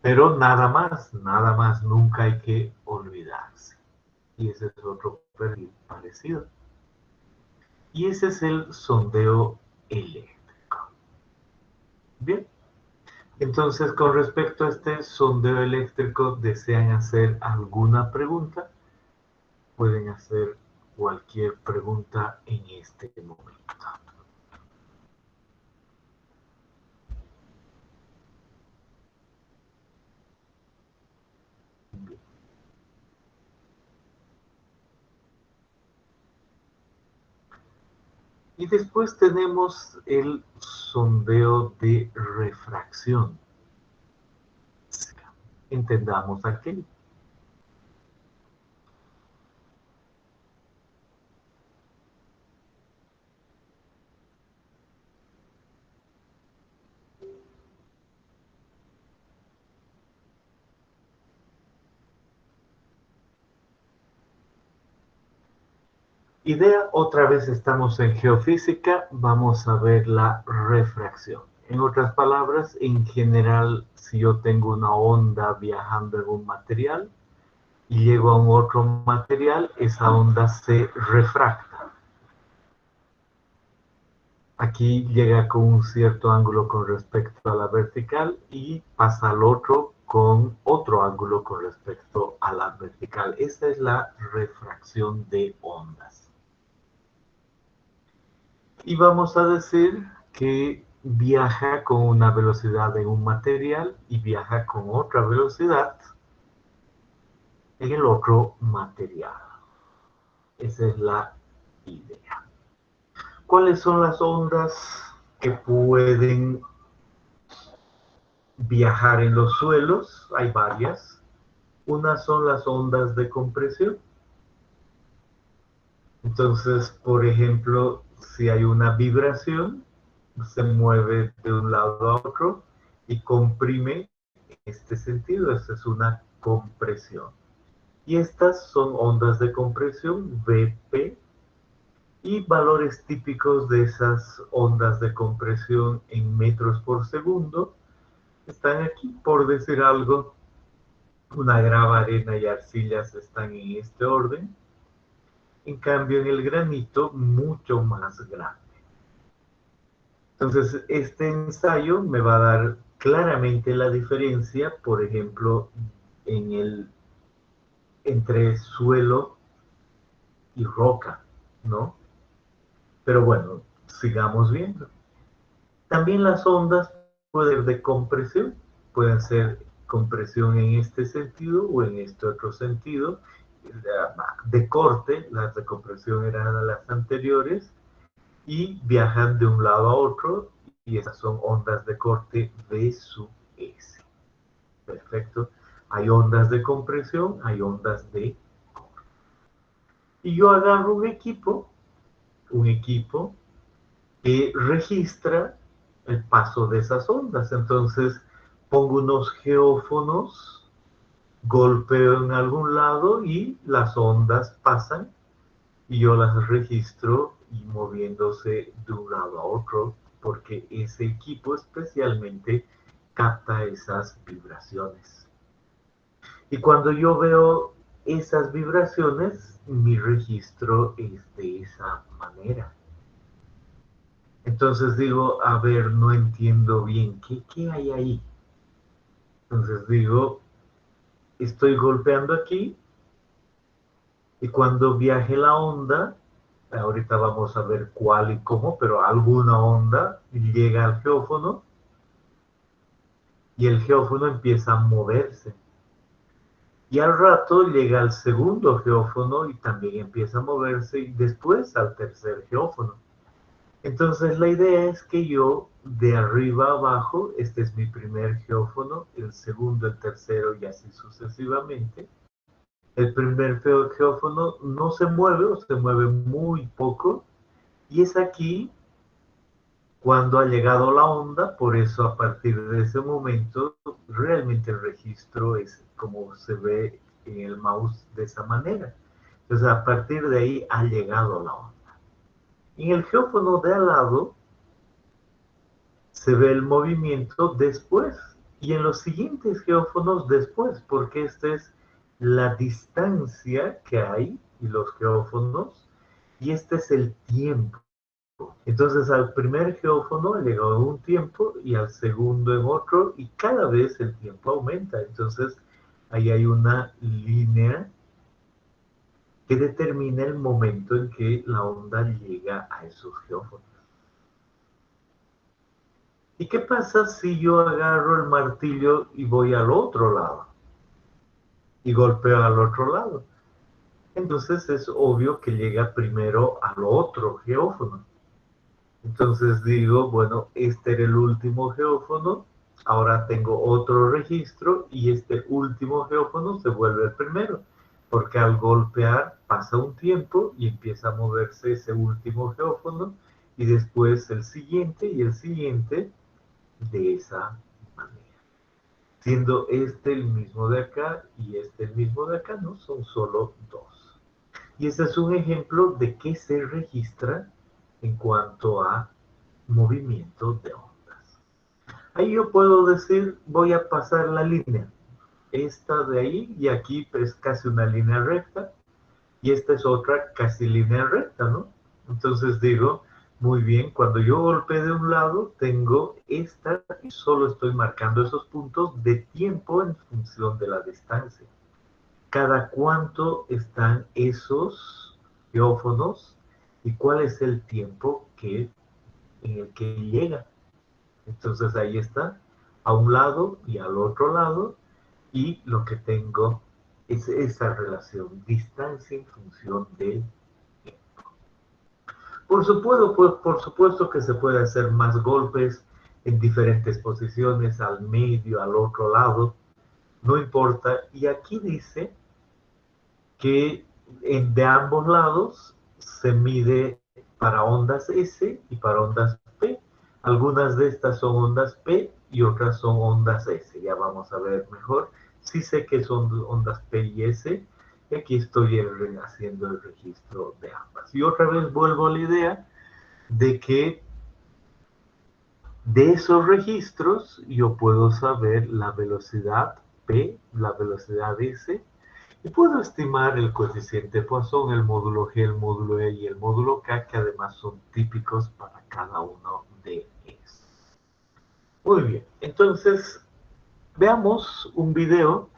Pero nada más, nunca hay que olvidarse. Y ese es otro perfil parecido. Y ese es el sondeo eléctrico. Bien, entonces con respecto a este sondeo eléctrico, ¿desean hacer alguna pregunta? Pueden hacer cualquier pregunta en este momento. Y después tenemos el sondeo de refracción. Entendamos aquello. Idea, otra vez estamos en geofísica, vamos a ver la refracción. En otras palabras, en general, si yo tengo una onda viajando en un material y llego a un otro material, esa onda se refracta. Aquí llega con un cierto ángulo con respecto a la vertical y pasa al otro con otro ángulo con respecto a la vertical. Esa es la refracción de ondas. Y vamos a decir que viaja con una velocidad en un material y viaja con otra velocidad en el otro material. Esa es la idea. ¿Cuáles son las ondas que pueden viajar en los suelos? Hay varias. Unas son las ondas de compresión. Entonces, por ejemplo, si hay una vibración, se mueve de un lado a otro y comprime en este sentido. Esta es una compresión. Y estas son ondas de compresión, Vp, y valores típicos de esas ondas de compresión en metros por segundo están aquí. Por decir algo, una grava, arena y arcillas están en este orden. En cambio, en el granito, mucho más grande. Entonces, este ensayo me va a dar claramente la diferencia, por ejemplo, entre suelo y roca, ¿no? Pero bueno, sigamos viendo. También las ondas pueden ser de compresión, pueden ser compresión en este sentido o en este otro sentido. De corte, las de compresión eran las anteriores, y viajan de un lado a otro, y esas son ondas de corte V sub S. Perfecto. Hay ondas de compresión, hay ondas de corte. Y yo agarro un equipo que registra el paso de esas ondas. Entonces pongo unos geófonos, golpeo en algún lado y las ondas pasan y yo las registro y moviéndose de un lado a otro, porque ese equipo especialmente capta esas vibraciones. Y cuando yo veo esas vibraciones, mi registro es de esa manera. Entonces digo, a ver, no entiendo bien, ¿qué hay ahí? Entonces digo, estoy golpeando aquí y cuando viaje la onda, ahorita vamos a ver cuál y cómo, pero alguna onda llega al geófono y el geófono empieza a moverse. Y al rato llega al segundo geófono y también empieza a moverse y después al tercer geófono. Entonces la idea es que yo de arriba a abajo, este es mi primer geófono, el segundo, el tercero y así sucesivamente. El primer geófono no se mueve o se mueve muy poco y es aquí cuando ha llegado la onda, por eso a partir de ese momento realmente el registro es como se ve en el mouse de esa manera. Entonces a partir de ahí ha llegado la onda. En el geófono de al lado se ve el movimiento después y en los siguientes geófonos después, porque esta es la distancia que hay y los geófonos y este es el tiempo. Entonces al primer geófono llegó en un tiempo y al segundo en otro y cada vez el tiempo aumenta. Entonces ahí hay una línea que determina el momento en que la onda llega a esos geófonos. ¿Y qué pasa si yo agarro el martillo y voy al otro lado? Y golpeo al otro lado. Entonces es obvio que llega primero al otro geófono. Entonces digo, bueno, este era el último geófono, ahora tengo otro registro y este último geófono se vuelve el primero, porque al golpear pasa un tiempo y empieza a moverse ese último geófono y después el siguiente y el siguiente de esa manera. Siendo este el mismo de acá y este el mismo de acá, no son solo dos. Y ese es un ejemplo de qué se registra en cuanto a movimiento de ondas. Ahí yo puedo decir, voy a pasar la línea. Esta de ahí y aquí es casi una línea recta y esta es otra casi línea recta, ¿no? Entonces digo, muy bien, cuando yo golpeo de un lado, tengo esta y solo estoy marcando esos puntos de tiempo en función de la distancia. Cada cuánto están esos geófonos y cuál es el tiempo en el que llega. Entonces ahí está, a un lado y al otro lado, y lo que tengo es esa relación, distancia en función del tiempo. Por supuesto que se puede hacer más golpes en diferentes posiciones, al medio, al otro lado, no importa. Y aquí dice que de ambos lados se mide para ondas S y para ondas P. Algunas de estas son ondas P y otras son ondas S. Ya vamos a ver mejor. Sí sé que son ondas P y S. Y aquí estoy haciendo el registro de ambas. Y otra vez vuelvo a la idea de que de esos registros yo puedo saber la velocidad P, la velocidad S y puedo estimar el coeficiente Poisson, el módulo G, el módulo E y el módulo K, que además son típicos para cada uno de ellos. Muy bien, entonces veamos un video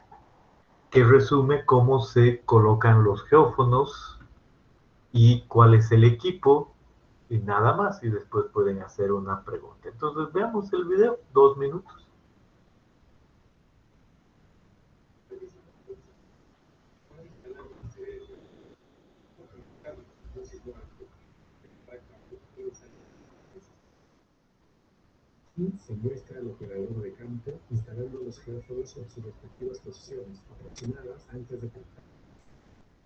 que resume cómo se colocan los geófonos y cuál es el equipo y nada más, y después pueden hacer una pregunta. Entonces veamos el video, 2 minutos.
Y se muestra al operador de campo instalando los geófonos en sus respectivas posiciones aproximadas antes de conectar.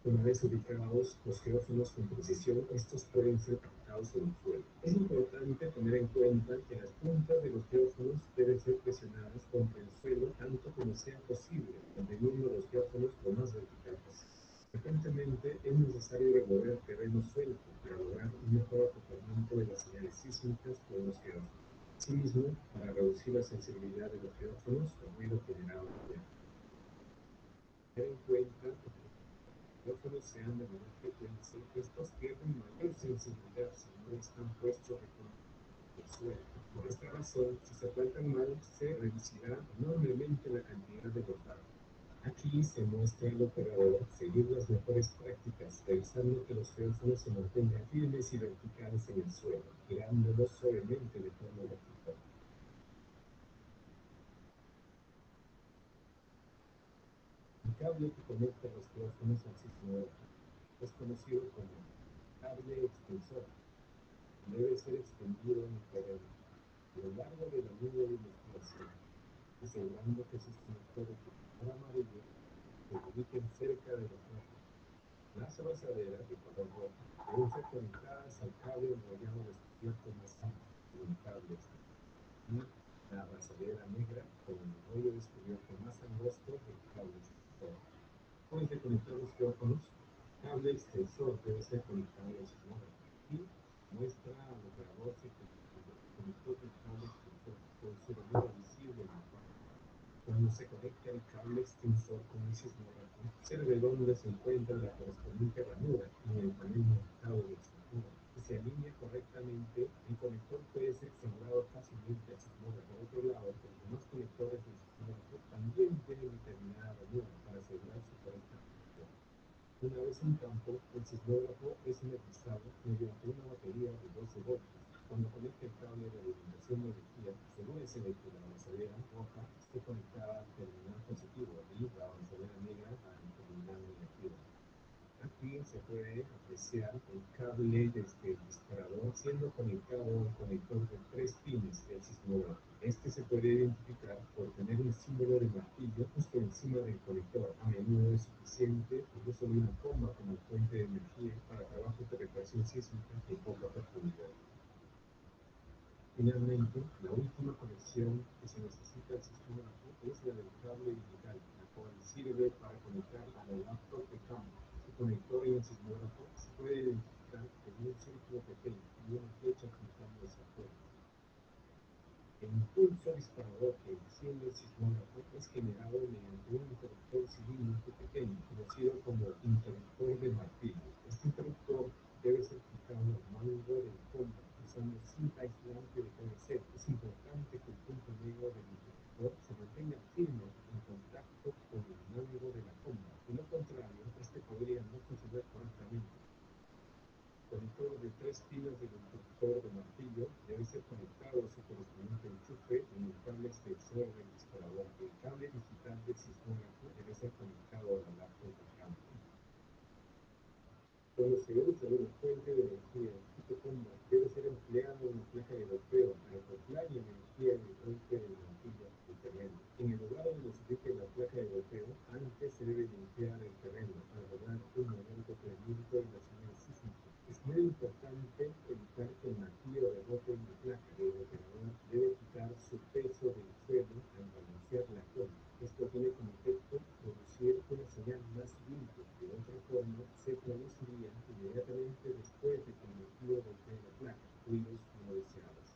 Una vez ubicados los geófonos con precisión, estos pueden ser conectados en el suelo. Es importante tener en cuenta que las puntas de los geófonos deben ser presionadas contra el suelo tanto como sea posible, manteniendo los geófonos lo más vertical posible. Frecuentemente es necesario remover terreno suelto para lograr un mejor acoplamiento de las señales sísmicas con los geófonos. Asimismo, para reducir la sensibilidad de los geófonos al ruido generado por el tener en cuenta que los geófonos sean de menor frecuencia, estos pierden mayor sensibilidad si no están puestos en el suelo. Por esta razón, si se plantan mal, se reducirá enormemente la cantidad de los datos. Aquí se muestra al operador seguir las mejores prácticas, revisando que los geófonos se mantengan firmes y verticales en el suelo, girándolos suavemente de forma vertical. El cable que conecta los geófonos al sistema es conocido como cable extensor. Debe ser extendido en el terreno a lo largo de la línea de investigación, asegurando que sus conectores de color amarillo se ubiquen cerca de los ojos. Las abrazaderas de color rojo deben ser conectadas al cable enrollado descubierto más amplio de un cable y la abrazadera negra con el enrollo descubierto más angosto del cable extensor. Después de conectar los geófonos, el cable extensor debe ser conectado al sismógrafo y muestra al operador si conectó el cable extensor con su ranura visible en el cuadro. Cuando se conecta el cable extensor con el sismógrafo, se ve dónde se encuentra la correspondiente ranura en el panel montado del sismógrafo. Si se alinea correctamente, el conector puede ser sembrado fácilmente al sismógrafo. Por otro lado, los demás conectores del sismógrafo también tienen determinada ranura para asegurar su correcta conexión. Una vez en campo, el sismógrafo es energizado mediante una batería de 12 voltios. Cuando conecta el cable de alimentación de energía, asegúrese de que la avanzadera roja esté conectada al terminal positivo y la avanzadera negra al terminal negativo. Aquí se puede apreciar apreciar el cable desde el disparador siendo conectado a un conector de 3 pines del sismógrafo. Este se puede identificar por tener un símbolo de martillo justo encima del conector. A menudo es suficiente el uso de una comba como fuente de energía para trabajos de reparación sísmica de poca profundidad. Finalmente, la última conexión que se necesita al sismógrafo es la del cable digital, la cual sirve para conectar a la laptop de campo. Su conector en el sismógrafo se puede identificar con un círculo pequeño y una flecha apuntando hacia afuera. El impulso disparador que enciende el sismógrafo es generado mediante un interruptor cilíndrico pequeño, conocido como interruptor de martillo. Este interruptor debe ser fijado al mango de la comba usando cinta aislante de PVC. Es importante que el punto negro del interruptor se mantenga firme en contacto con el mango de la comba. De lo contrario, este podría no funcionar correctamente. El conector de 3 pilas del interruptor de martillo debe ser conectado a su correspondiente enchufe en el cable extensor del disparador. El cable digital del sismógrafo debe ser conectado a la laptop de campo. Cuando se usa una fuente de energía tipo comba, debe ser empleada una placa de golpeo para acoplar la energía del golpe del martillo al terreno. En el lugar donde se ubique la placa de golpeo, antes se debe limpiar el terreno para lograr un mayor acoplamiento de la señal sísmica. Es muy importante evitar que el martillo rebote en la placa. El operador debe quitar su peso del suelo al balancear la comba. Esto tiene como efecto producir una señal más limpia. De otra forma, se produciría inmediatamente después de que el martillo golpee la placa, ruidos no deseados.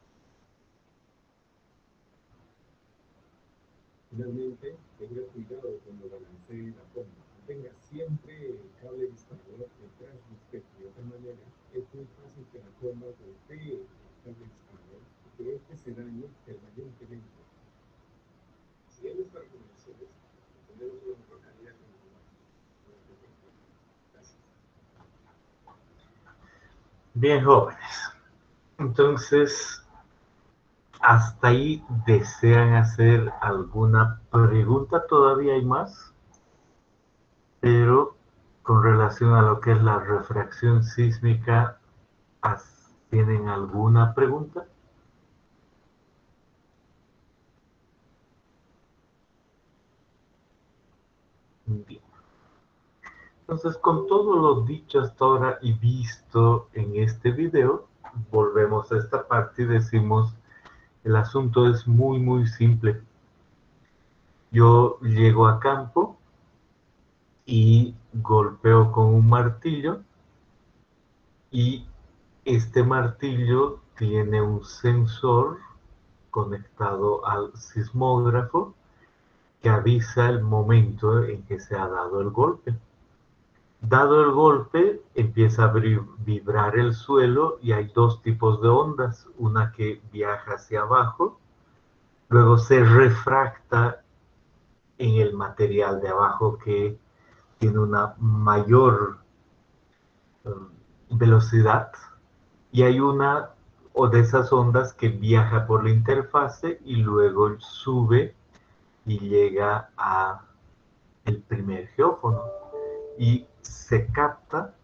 Finalmente, tenga cuidado cuando balancee la comba. Mantenga siempre el cable disparador detrás de usted. De otra manera, es muy fácil que la comba golpee el cable disparador y que este se dañe permanentemente. Siguiendo estas recomendaciones, tenemos una mejor calidad de vida. Gracias.
Bien, jóvenes. Entonces, hasta ahí desean hacer alguna pregunta. Todavía hay más, pero con relación a lo que es la refracción sísmica, ¿tienen alguna pregunta? Bien. Entonces, con todo lo dicho hasta ahora y visto en este video, volvemos a esta parte y decimos, el asunto es muy, muy simple. Yo llego a campo y golpeo con un martillo y este martillo tiene un sensor conectado al sismógrafo que avisa el momento en que se ha dado el golpe. Dado el golpe, empieza a vibrar el suelo y hay dos tipos de ondas, una que viaja hacia abajo, luego se refracta en el material de abajo que tiene una mayor velocidad, y hay una o de esas ondas que viaja por la interfase y luego sube y llega a el primer geófono y se capta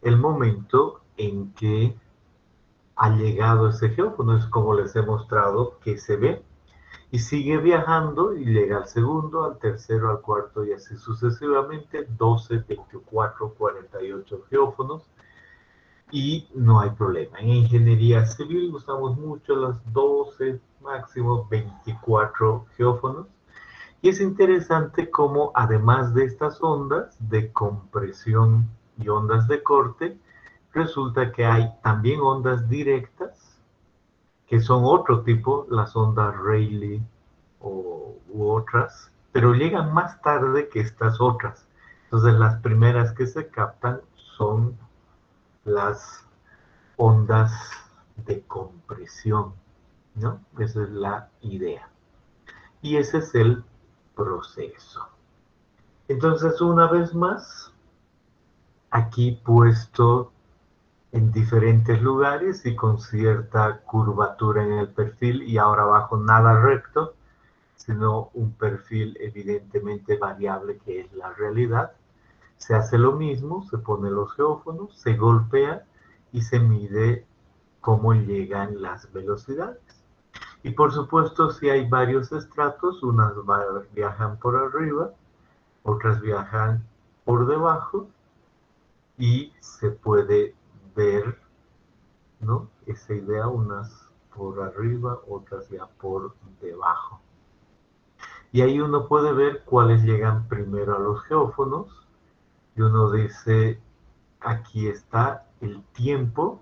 el momento en que ha llegado ese geófono. Es como les he mostrado que se ve y sigue viajando y llega al segundo, al tercero, al cuarto y así sucesivamente, 12, 24, 48 geófonos y no hay problema. En ingeniería civil usamos mucho las 12, máximo 24 geófonos. Y es interesante cómo además de estas ondas de compresión y ondas de corte, resulta que hay también ondas directas, que son otro tipo, las ondas Rayleigh u otras, pero llegan más tarde que estas otras. Entonces las primeras que se captan son las ondas de compresión, ¿no? Esa es la idea. Y ese es el proceso. Entonces, una vez más, aquí puesto en diferentes lugares y con cierta curvatura en el perfil, y ahora abajo nada recto, sino un perfil evidentemente variable que es la realidad. Se hace lo mismo, se pone los geófonos, se golpea y se mide cómo llegan las velocidades. Y por supuesto, si hay varios estratos, unas viajan por arriba, otras viajan por debajo, y se puede ver, ¿no?, esa idea, unas por arriba, otras ya por debajo. Y ahí uno puede ver cuáles llegan primero a los geófonos, y uno dice, aquí está el tiempo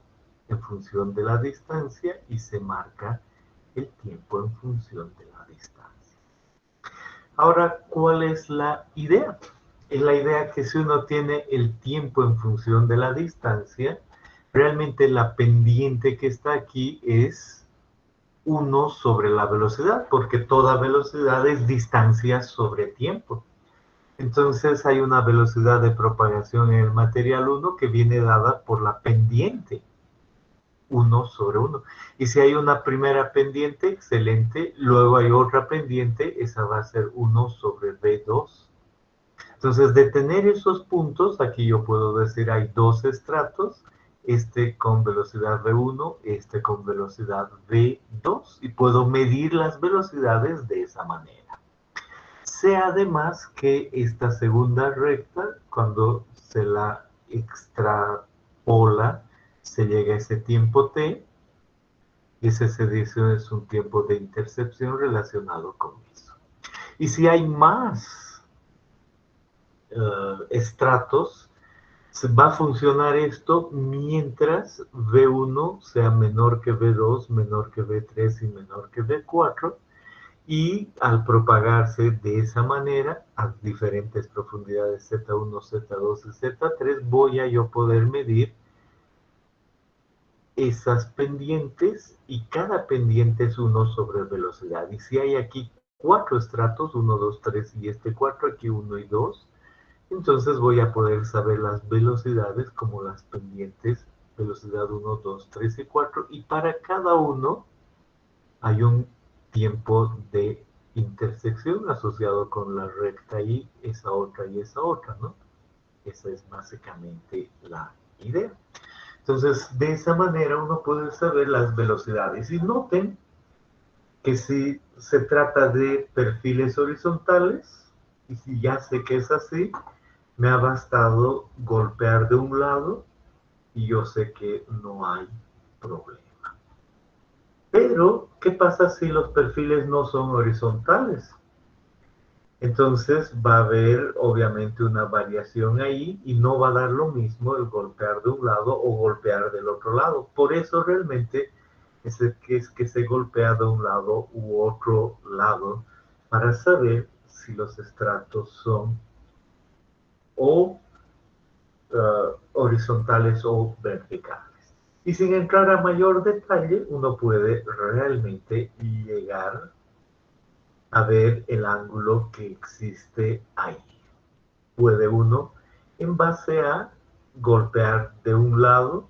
en función de la distancia, y se marca el tiempo en función de la distancia. Ahora, ¿cuál es la idea? Es la idea que si uno tiene el tiempo en función de la distancia, realmente la pendiente que está aquí es 1 sobre la velocidad, porque toda velocidad es distancia sobre tiempo. Entonces hay una velocidad de propagación en el material 1 que viene dada por la pendiente 1 sobre 1. Y si hay una primera pendiente, excelente. Luego hay otra pendiente, esa va a ser 1 sobre V2. Entonces, de tener esos puntos, aquí yo puedo decir hay dos estratos, este con velocidad V1, este con velocidad V2, y puedo medir las velocidades de esa manera. Sé además que esta segunda recta, cuando se la extrapola, se llega a ese tiempo t, y ese se dice es un tiempo de intercepción relacionado con eso. Y si hay más estratos, va a funcionar esto mientras V1 sea menor que V2, menor que V3 y menor que V4, y al propagarse de esa manera a diferentes profundidades Z1, Z2 y Z3, voy a yo poder medir esas pendientes, y cada pendiente es 1 sobre velocidad. Y si hay aquí 4 estratos, 1, 2, 3 y este 4, aquí 1 y 2, entonces voy a poder saber las velocidades como las pendientes, velocidad 1, 2, 3 y 4, y para cada uno hay un tiempo de intersección asociado con la recta y esa otra, ¿no? Esa es básicamente la idea. Entonces, de esa manera uno puede saber las velocidades. Y noten que si se trata de perfiles horizontales, y si ya sé que es así, me ha bastado golpear de un lado y yo sé que no hay problema. Pero, ¿qué pasa si los perfiles no son horizontales? Entonces va a haber obviamente una variación ahí y no va a dar lo mismo el golpear de un lado o golpear del otro lado. Por eso realmente es que se golpea de un lado u otro lado para saber si los estratos son o horizontales o verticales. Y sin entrar a mayor detalle, uno puede realmente llegar a ver el ángulo que existe ahí. Puede uno, en base a golpear de un lado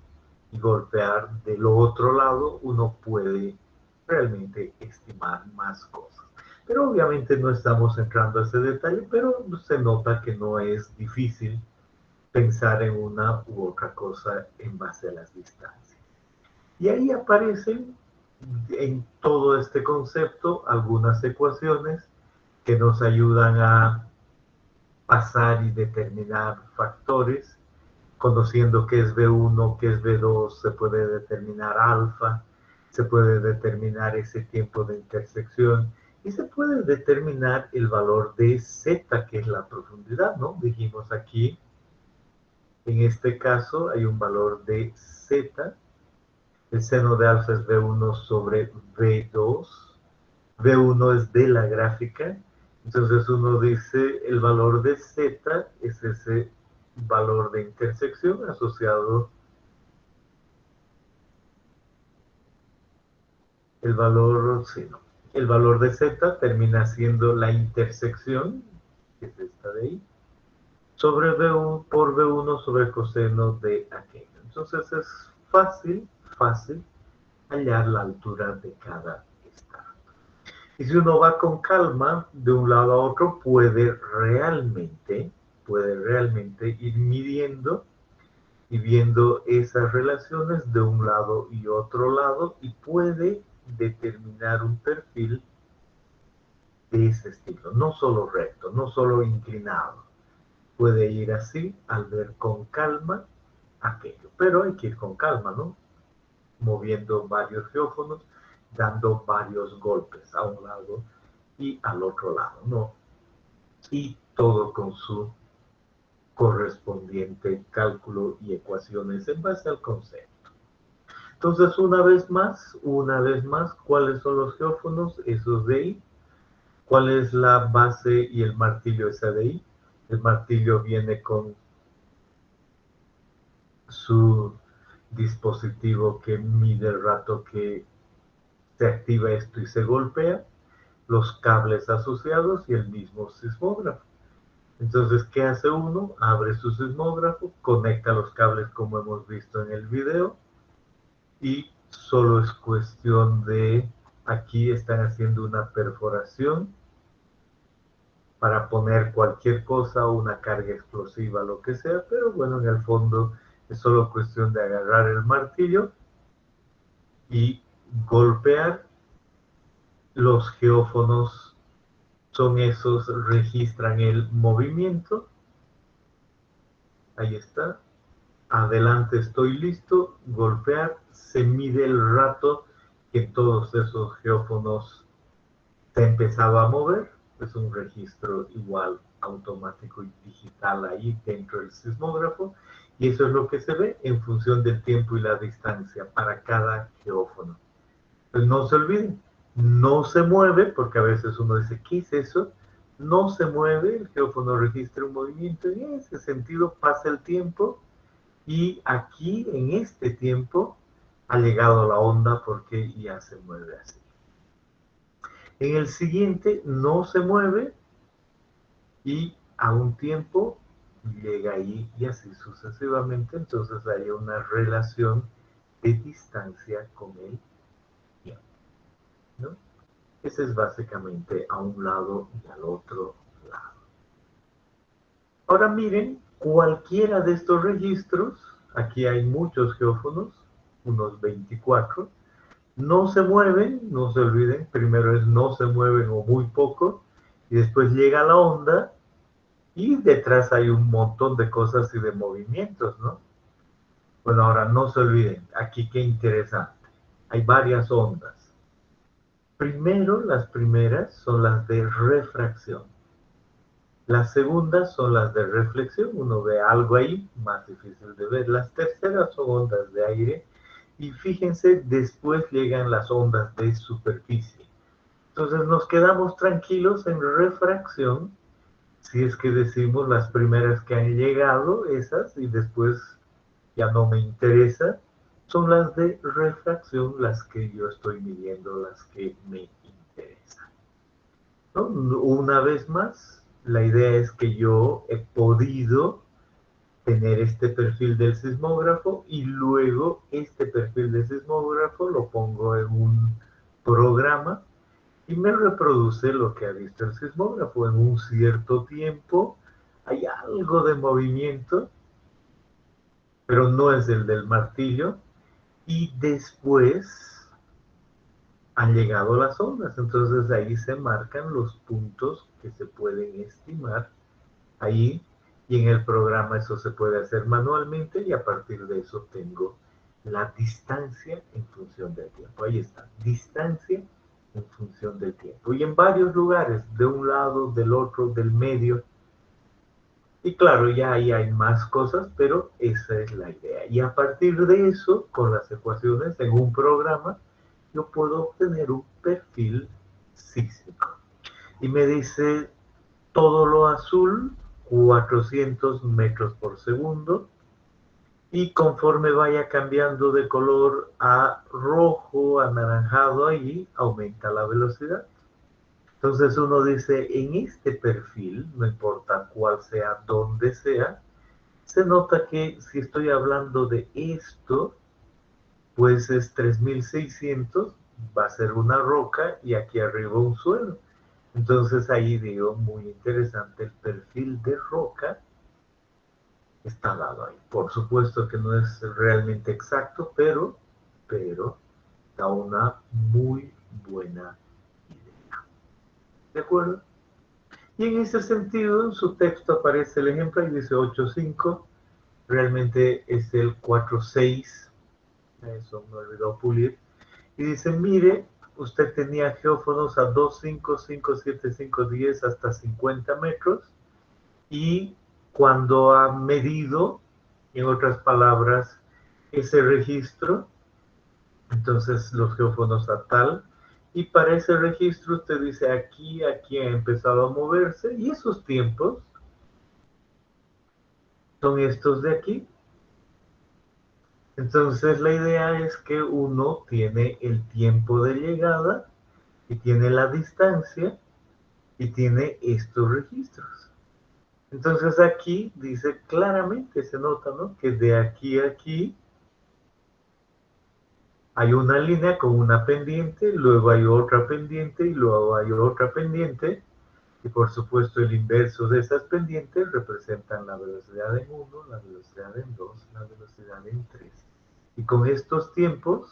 y golpear del otro lado, uno puede realmente estimar más cosas. Pero obviamente no estamos entrando a ese detalle, pero se nota que no es difícil pensar en una u otra cosa en base a las distancias. Y ahí aparecen en todo este concepto algunas ecuaciones que nos ayudan a pasar y determinar factores, conociendo qué es V1, qué es V2, se puede determinar alfa, se puede determinar ese tiempo de intersección y se puede determinar el valor de Z, que es la profundidad, ¿no? Dijimos aquí, en este caso hay un valor de Z, el seno de alfa es V1 sobre V2, V1 es de la gráfica, entonces uno dice el valor de Z es ese valor de intersección asociado, el valor, sí, no, el valor de Z termina siendo la intersección, que es esta de ahí, sobre V1 por V1 sobre coseno de aquello. Entonces es fácil hallar la altura de cada estrato. Y si uno va con calma de un lado a otro, puede realmente puede realmente ir midiendo y viendo esas relaciones de un lado y otro lado y puede determinar un perfil de ese estilo, no solo recto, no solo inclinado. Puede ir así al ver con calma aquello, pero hay que ir con calma, ¿no? Moviendo varios geófonos, dando varios golpes a un lado y al otro lado, ¿no? Y todo con su correspondiente cálculo y ecuaciones en base al concepto. Entonces, una vez más, ¿cuáles son los geófonos? Esos de ahí. ¿Cuál es la base y el martillo esa de ahí? El martillo viene con su dispositivo que mide el rato que se activa esto y se golpea, los cables asociados y el mismo sismógrafo. Entonces, ¿qué hace uno? Abre su sismógrafo, conecta los cables como hemos visto en el video y solo es cuestión de, aquí están haciendo una perforación para poner cualquier cosa, una carga explosiva, lo que sea, pero bueno, en el fondo es solo cuestión de agarrar el martillo y golpear. Los geófonos son esos, registran el movimiento. Ahí está. Adelante, estoy listo. Golpear. Se mide el rato que todos esos geófonos se empezaba a mover. Es un registro igual automático y digital ahí dentro del sismógrafo. Y eso es lo que se ve en función del tiempo y la distancia para cada geófono. Pues no se olviden, no se mueve, porque a veces uno dice, ¿qué es eso? No se mueve, el geófono registra un movimiento, en ese sentido pasa el tiempo y aquí en este tiempo ha llegado la onda porque ya se mueve así. En el siguiente no se mueve y a un tiempo llega ahí y así sucesivamente, entonces hay una relación de distancia con el tiempo, ¿no? Ese es básicamente a un lado y al otro lado. Ahora miren, cualquiera de estos registros, aquí hay muchos geófonos, unos 24, no se mueven, no se olviden, primero es no se mueven o muy poco, y después llega la onda, y detrás hay un montón de cosas y de movimientos, ¿no? Bueno, ahora no se olviden, aquí qué interesante, hay varias ondas. Primero, las primeras son las de refracción. Las segundas son las de reflexión, uno ve algo ahí, más difícil de ver. Las terceras son ondas de aire y fíjense, después llegan las ondas de superficie. Entonces nos quedamos tranquilos en refracción, si es que decimos las primeras que han llegado, esas, y después ya no me interesa, son las de refracción las que yo estoy midiendo, las que me interesan, ¿no? Una vez más, la idea es que yo he podido tener este perfil del sismógrafo y luego este perfil de sismógrafo lo pongo en un programa y me reproduce lo que ha visto el sismógrafo en un cierto tiempo. Hay algo de movimiento, pero no es el del martillo. Y después han llegado las ondas, entonces ahí se marcan los puntos que se pueden estimar ahí, y en el programa eso se puede hacer manualmente y a partir de eso tengo la distancia en función del tiempo. Ahí está, distancia en función del tiempo. Y en varios lugares, de un lado, del otro, del medio. Y claro, ya ahí hay más cosas, pero esa es la idea. Y a partir de eso, con las ecuaciones en un programa, yo puedo obtener un perfil sísmico. Y me dice todo lo azul, 400 metros por segundo, y conforme vaya cambiando de color a rojo, anaranjado, ahí aumenta la velocidad. Entonces uno dice, en este perfil, no importa cuál sea, dónde sea, se nota que si estoy hablando de esto, pues es 3600, va a ser una roca y aquí arriba un suelo. Entonces ahí digo, muy interesante el perfil de roca está dado ahí. Por supuesto que no es realmente exacto, pero da una muy buena idea. ¿De acuerdo? Y en ese sentido, en su texto aparece el ejemplo y dice 8.5, realmente es el 4.6, eso me olvidó pulir, y dice, mire, usted tenía geófonos a 2, 5, 5, 7, 5, 10, hasta 50 metros, y cuando ha medido, en otras palabras, ese registro, entonces los geófonos a tal, y para ese registro usted dice aquí ha empezado a moverse, y esos tiempos son estos de aquí. Entonces la idea es que uno tiene el tiempo de llegada y tiene la distancia y tiene estos registros. Entonces aquí dice claramente, se nota, ¿no? Que de aquí a aquí hay una línea con una pendiente, luego hay otra pendiente y luego hay otra pendiente. Y por supuesto el inverso de esas pendientes representan la velocidad en 1, la velocidad en 2, la velocidad en 3. Y con estos tiempos,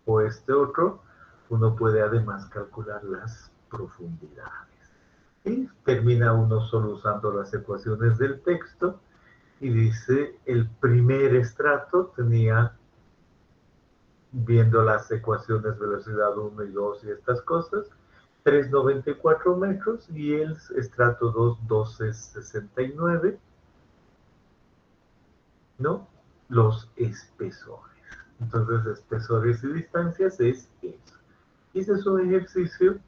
o este otro, uno puede además calcular las profundidades. Y termina uno solo usando las ecuaciones del texto y dice el primer estrato tenía, viendo las ecuaciones velocidad 1 y 2 y estas cosas, 3,94 metros y el estrato 2, 12,69, ¿no? Los espesores. Entonces, espesores y distancias es eso. Y ese es un ejercicio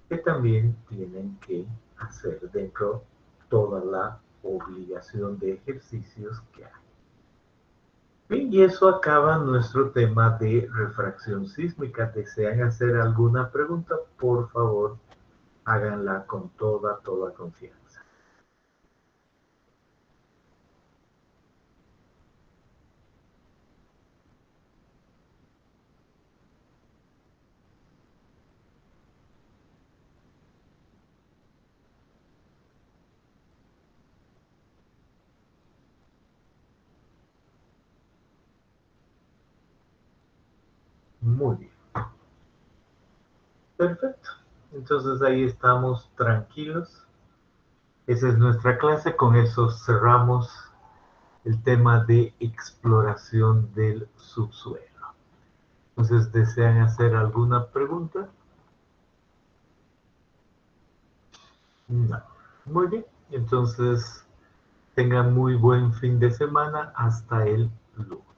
que también tienen que hacer dentro de toda la obligación de ejercicios que hay. Bien, y eso acaba nuestro tema de refracción sísmica. ¿Desean hacer alguna pregunta? Por favor, háganla con toda confianza. Muy bien. Perfecto. Entonces ahí estamos tranquilos. Esa es nuestra clase. Con eso cerramos el tema de exploración del subsuelo. Entonces, ¿desean hacer alguna pregunta? No. Muy bien. Entonces, tengan muy buen fin de semana. Hasta el lunes.